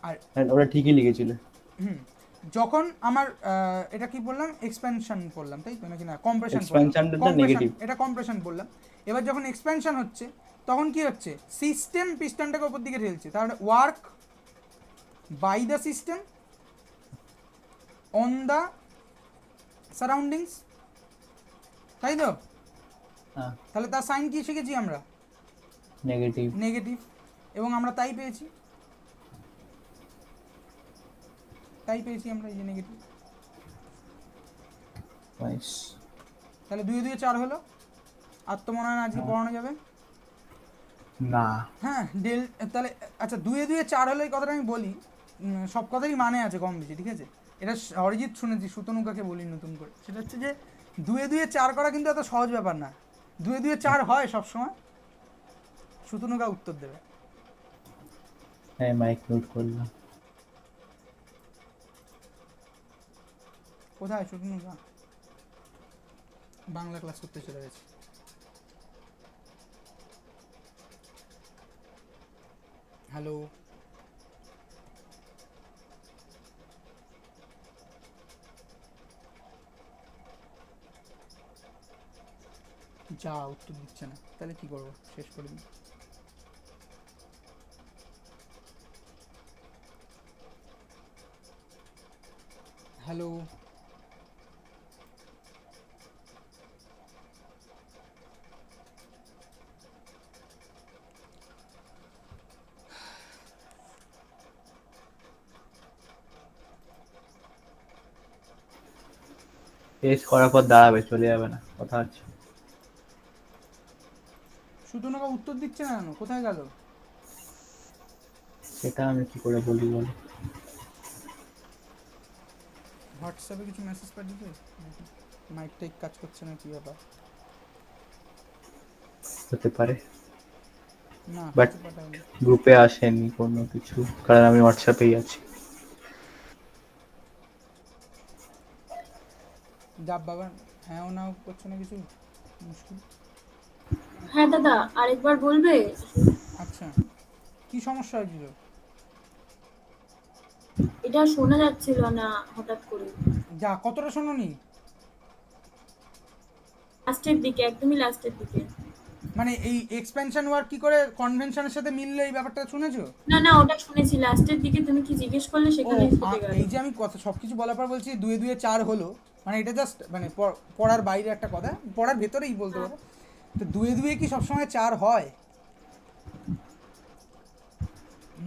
আর ওরা ঠিকই লিখেছিল। হুম, যখন আমার এটা কি বললাম, এক্সপ্যানশন বললাম তাই তো নাকি, না কম্প্রেশন Expansionটা তো negative। এটা কম্প্রেশন বললাম। এবার যখন এক্সপ্যানশন হচ্ছে তখন কি হচ্ছে, সিস্টেম পিস্টনটাকে উপর দিকে ঠেলছে, তাহলে work by the system on the surroundings, তাই তো? হ্যাঁ, তাহলে তার সাইন কি শিখেছি আমরা, নেগেটিভ। নেগেটিভ, এবং আমরা তাই পেয়েছি, আমরা এই যে নেগেটিভ। নাইস। তাহলে 2 2 4 হলো। আর তো মনে হয় না আজকে পড়ানো যাবে না, হ্যাঁ ডেল, তাহলে আচ্ছা 2 2 4 হলো, এই কথাটা আমি বলি, সব কথারই মানে আছে কম বেশি, ঠিক আছে, এটা অরিজিৎ শুনেছি, সুতনুকাকে বলি নতুন করে, সেটা হচ্ছে যে 2 2 4 করা কিন্তু এত সহজ ব্যাপার না। 2 2 4 হয় সবসময়, সুতনুকা উত্তর দেবে। হ্যাঁ মাইক মিউট করলাম। কোথায় সুতনুকা? বাংলা ক্লাস করতে চলে গেছে। হ্যালো, যা উত্তর দিচ্ছে না, তাহলে কি করবো, শেষ করে দিই। হ্যালো, টেস্ট করার পর দাঁড়াবে, চলে যাবে না, কথা আছে। সুতনুকা উত্তর দিচ্ছে না কেন, কোথায় গেল? সেটা আমি কি করে বলি বলো। হোয়াটসঅ্যাপে কিছু মেসেজ পাঠিয়েছে, মাইক টাইক কাজ করছে না, কি ব্যাপার? হতে পারে, না বাট কিছু পাঠায়নি। গ্রুপে আসেনি কোনো কিছু, কারণ আমি হোয়াটসঅ্যাপেই আছি। যাব বাবা, হ্যাঁ নাও করছে না কিছু, মুশকিল। হ্যাঁ দাদা, আরেকবার বলবে? আচ্ছা, কি সমস্যা হয়েছিল? এটা শোনা যাচ্ছিল না হঠাৎ করে, যা, কতটা শোনোনি? লাস্টের দিকে, একদমই লাস্টের দিকে। মানে এই এক্সপেনশন ওয়ার্ক কি করে কনভেনশনের সাথে মিললে, এই ব্যাপারটা শুনেছো? না না, ওটা শুনেছি, লাস্টের দিকে তুমি কি জিজ্ঞেস করলে ও সেখানেই ছুটে গেল। এই যে আমি কথা সব কিছু বলার পর বলছি 2 2 4 হলো, মানে এটা জাস্ট মানে পড়ার বাইরে একটা কথা, পড়ার ভেতরেই বলতে পারো। তো 2 2 কি সবসময় 4 হয়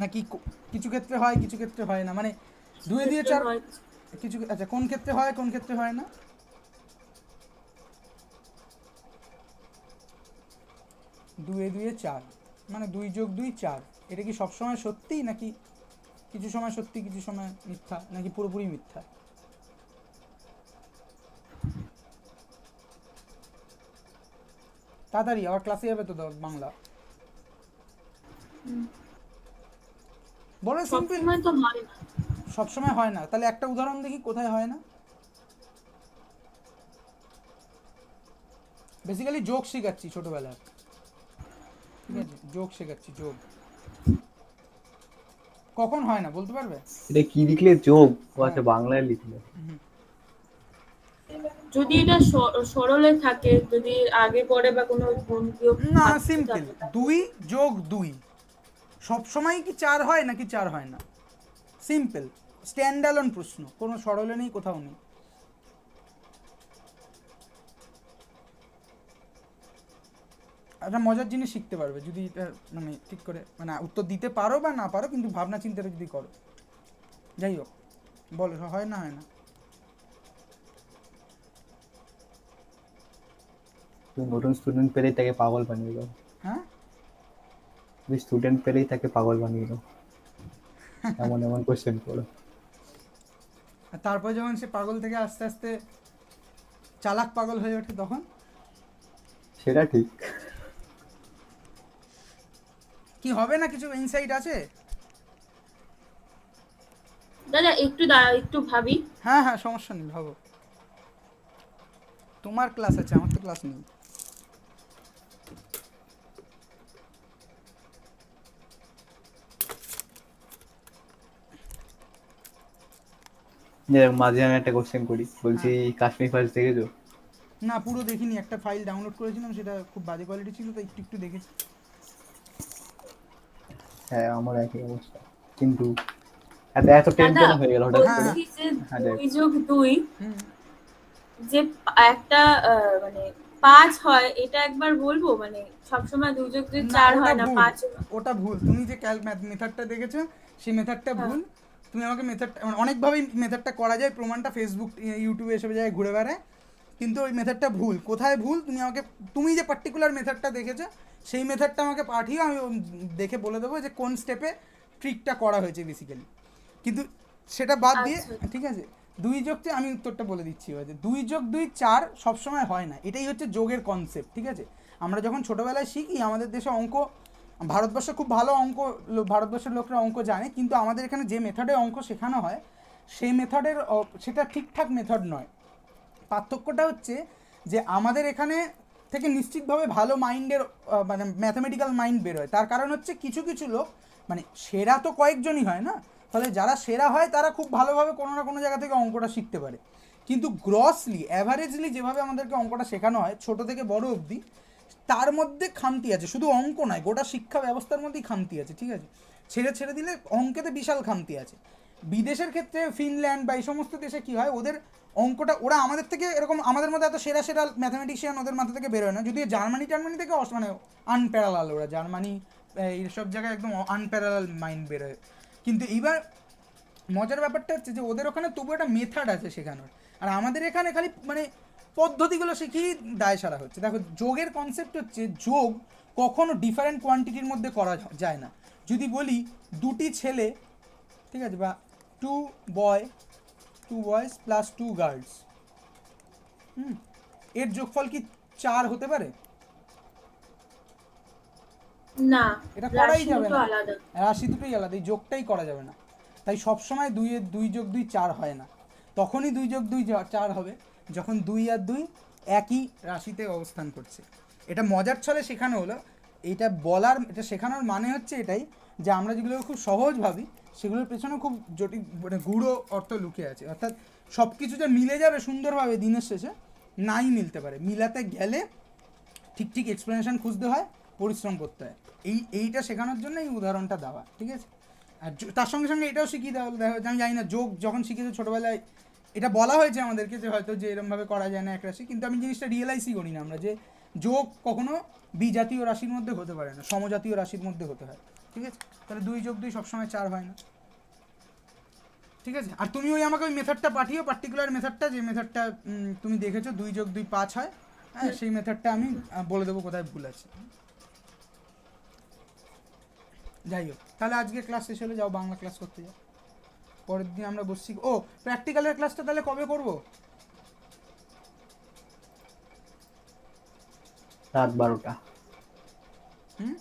নাকি কিছু ক্ষেত্রে হয়, কিছু ক্ষেত্রে হয় না, মানে 2 2 4 কিছু, আচ্ছা কোন ক্ষেত্রে হয় কোন ক্ষেত্রে হয় না? 2 2 4 মানে 2 যোগ 2 4, এটা কি সবসময় সত্যি নাকি কিছু সময় সত্যি কিছু সময় মিথ্যা, নাকি পুরোপুরি মিথ্যা? তাড়াতাড়ি আবার ক্লাসে যাবে তো বাংলা, বলো সিম্পল। সবসময় তো হয় না। সবসময় হয় না, তাহলে একটা উদাহরণ দেখি কোথায় হয় না। বেসিক্যালি যোগ শেখাচ্ছি ছোটবেলায়, ঠিক আছে, যোগ শেখাচ্ছি, যোগ কখন হয় না বলতে পারবে? এটা কি লিখলে, যোগ? ও আচ্ছা, বাংলায় লিখলে। যদি এটা সরলে থাকে, যদি আগে পরে বা কোনো গুণ বিয়োগ না থাকছে সিম্পল, থাকে। 2 যোগ 2 সবসময় কি 4 হয় নাকি 4 হয় না? সিম্পল স্ট্যান্ডালোন প্রশ্ন, কোনো সরলে নেই, কোথাও নেই। একটা মজার জিনিস শিখতে পারবে যদি এটা মানে ঠিক করে মানে উত্তর দিতে পারো বা না পারো, কিন্তু ভাবনা চিন্তাটা যদি করো। যাই হোক, বলো হয় না হয় না? তুমি নতুন স্টুডেন্ট পেলেই তাকে পাগল বানিয়ে দাও। হ্যাঁ, তুমি স্টুডেন্ট পেলেই তাকে পাগল বানিয়ে দাও, এমন এমন কোশ্চেন করো। আর তারপর যখন সে পাগল থেকে আস্তে আস্তে চালাক পাগল হয়ে ওঠে তখন সেটা ঠিক। কি হবে না, কিছু ইনসাইট আছে? দাদা একটু দাঁড়াও, একটু ভাবি। হ্যাঁ হ্যাঁ, সমস্যা নেই, ভাবো। তোমার ক্লাস আছে, আমার তো ক্লাস নেই। মাঝে আমি একটা কোশ্চেন করি, বলছি কাশ্মীর ফাইলস দেখেছো? না, পুরো দেখিনি, একটা ফাইল ডাউনলোড করেছিলাম, সেটা খুব বাজে কোয়ালিটি ছিল, তাই একটু একটু দেখেছি। হ্যাঁ, আমার একই অবস্থা, কিন্তু এত এত টেন দাদা কেন হয়ে গেল হঠাৎ করে? বলছি যে হ্যাঁ যাই হোক। 2 যোগ 2 হুম। যে একটা মানে 5 হয়, এটা একবার বলবো? মানে সবসময় 2 যোগ 2 না, 4 ওটা হয় না, ভুল, 5 হয়। ওটা ভুল। তুমি যে মেথডটা দেখেছো, সেই মেথডটা হ্যাঁ। ভুল। তুমি আমাকে মেথডটা, মানে অনেকভাবেই মেথডটা করা যায়, প্রমাণটা ফেসবুক ইউটিউবে এসব জায়গায় ঘুরে বেড়ায়, কিন্তু ওই মেথডটা ভুল। কোথায় ভুল তুমি আমাকে, তুমি যে পার্টিকুলার মেথডটা দেখেছো সেই মেথডটা আমাকে পাঠিয়ে আমি দেখে বলে দেবো যে কোন স্টেপে ট্রিকটা করা হয়েছে বেসিক্যালি। কিন্তু সেটা বাদ দিয়ে, আচ্ছা। ঠিক আছে, 2 যোগ আমি উত্তরটা বলে দিচ্ছি এবার, যে 2 যোগ 2 4 সবসময় হয় না, এটাই হচ্ছে যোগের কনসেপ্ট, ঠিক আছে। আমরা যখন ছোটোবেলায় শিখি, আমাদের দেশে অঙ্ক, ভারতবর্ষে খুব ভালো অঙ্ক, ভারতবর্ষের লোকরা অঙ্ক জানে, কিন্তু আমাদের এখানে যে মেথডে অঙ্ক শেখানো হয় সেই মেথডের সেটা ঠিকঠাক মেথড নয়। পার্থক্যটা হচ্ছে যে আমাদের এখানে থেকে নিশ্চিতভাবে ভালো মাইন্ডের, মানে ম্যাথামেটিক্যাল মাইন্ড বেরোয়। তার কারণ হচ্ছে কিছু কিছু লোক, মানে সেরা তো কয়েকজনই হয় না, ফলে যারা সেরা হয় তারা খুব ভালোভাবে কোনো না কোনো জায়গা থেকে অঙ্কটা শিখতে পারে। কিন্তু গ্রসলি, অ্যাভারেজলি যেভাবে আমাদেরকে অঙ্কটা শেখানো হয় ছোট থেকে বড় অবধি, তার মধ্যে খামতি আছে। শুধু অঙ্ক নয়, গোটা শিক্ষা ব্যবস্থার মধ্যেই খামতি আছে, ঠিক আছে। ছেড়ে ছেড়ে দিলে অঙ্কেতে বিশাল খামতি আছে। বিদেশের ক্ষেত্রে ফিনল্যান্ড বা এই সমস্ত দেশে কী হয়, ওদের অঙ্কটা, ওরা আমাদের থেকে এরকম, আমাদের মধ্যে এত সেরা সেরা ম্যাথামেটিশিয়ান ওদের মাথা থেকে বেরোয় না, যদিও জার্মানি থেকে মানে আনপ্যারালাল, ওরা জার্মানি এইসব জায়গায় একদম আনপ্যারালাল মাইন্ড বেরোয়। কিন্তু এইবার মজার ব্যাপারটা হচ্ছে যে ওদের ওখানে তবু একটা মেথড আছে শেখানোর, আর আমাদের এখানে খালি মানে পদ্ধতিগুলো শিখিয়ে দায় সারা হচ্ছে। দেখো, যোগের কনসেপ্ট হচ্ছে, যোগ কখনো ডিফারেন্ট কোয়ান্টিটির মধ্যে করা যায় না। যদি বলি দুটি ছেলে, ঠিক আছে, বা টু বয়েজ প্লাস 2 গার্লস, এর যোগফল কি 4 হতে পারে? না, এটা করাই রাশি যাবে দুটো না, আলাদা। রাশি দুটোই আলাদা, এই যোগটাই করা যাবে না। তাই সবসময় 2 যোগ 2 4 হয় না। তখনই 2 যোগ 2 4 হবে যখন 2 আর 2 একই রাশিতে অবস্থান করছে। এটা মজার ছলে শেখানো হলো। এটা শেখানোর মানে হচ্ছে এটাই, যে আমরা যেগুলো খুব সহজ ভাবি, সেগুলোর পেছনে খুব জটিল, মানে গূঢ় অর্থ লুকিয়ে আছে। অর্থাৎ সব কিছু যে মিলে যাবে সুন্দরভাবে দিনের শেষে, নাই মিলতে পারে। মিলাতে গেলে ঠিক ঠিক এক্সপ্লেনেশন খুঁজতে হয়, পরিশ্রম করতে হয়। এইটা শেখানোর জন্য এই উদাহরণটা দেওয়া, ঠিক আছে। আর তার সঙ্গে সঙ্গে এটাও শিখিয়ে দেওয়া হলো, দেখো, আমি জানি না যোগ যখন শিখেছো ছোটোবেলায়, এটা বলা হয়েছে আমাদেরকে যে হয়তো যে এরমভাবে করা যায় না এক রাশি, কিন্তু আমি জিনিসটা রিয়েলাইজই করি না আমরা, যে যোগ কখনো বিজাতীয় রাশির মধ্যে হতে পারে না, সমজাতীয় রাশির মধ্যে হতে হয়, ঠিক আছে। তাহলে 2 যোগ 2 সবসময় 4 হয় না, ঠিক আছে। আর তুমি আমাকে ওই মেথডটা পাঠিও, পার্টিকুলার মেথডটা, যে মেথডটা তুমি দেখেছো 2 যোগ 2 5 হয়, হ্যাঁ, সেই মেথডটা আমি বলে দেবো কোথায় ভুল আছে। যাই হোক, তাহলে আজকে ক্লাস শেষ হলে যাও বাংলা ক্লাস করতে যাও। পরের দিন আমরা বসছি। ও, প্র্যাকটিক্যালের ক্লাসটা তাহলে কবে করবো? রাত 12টা। হুম।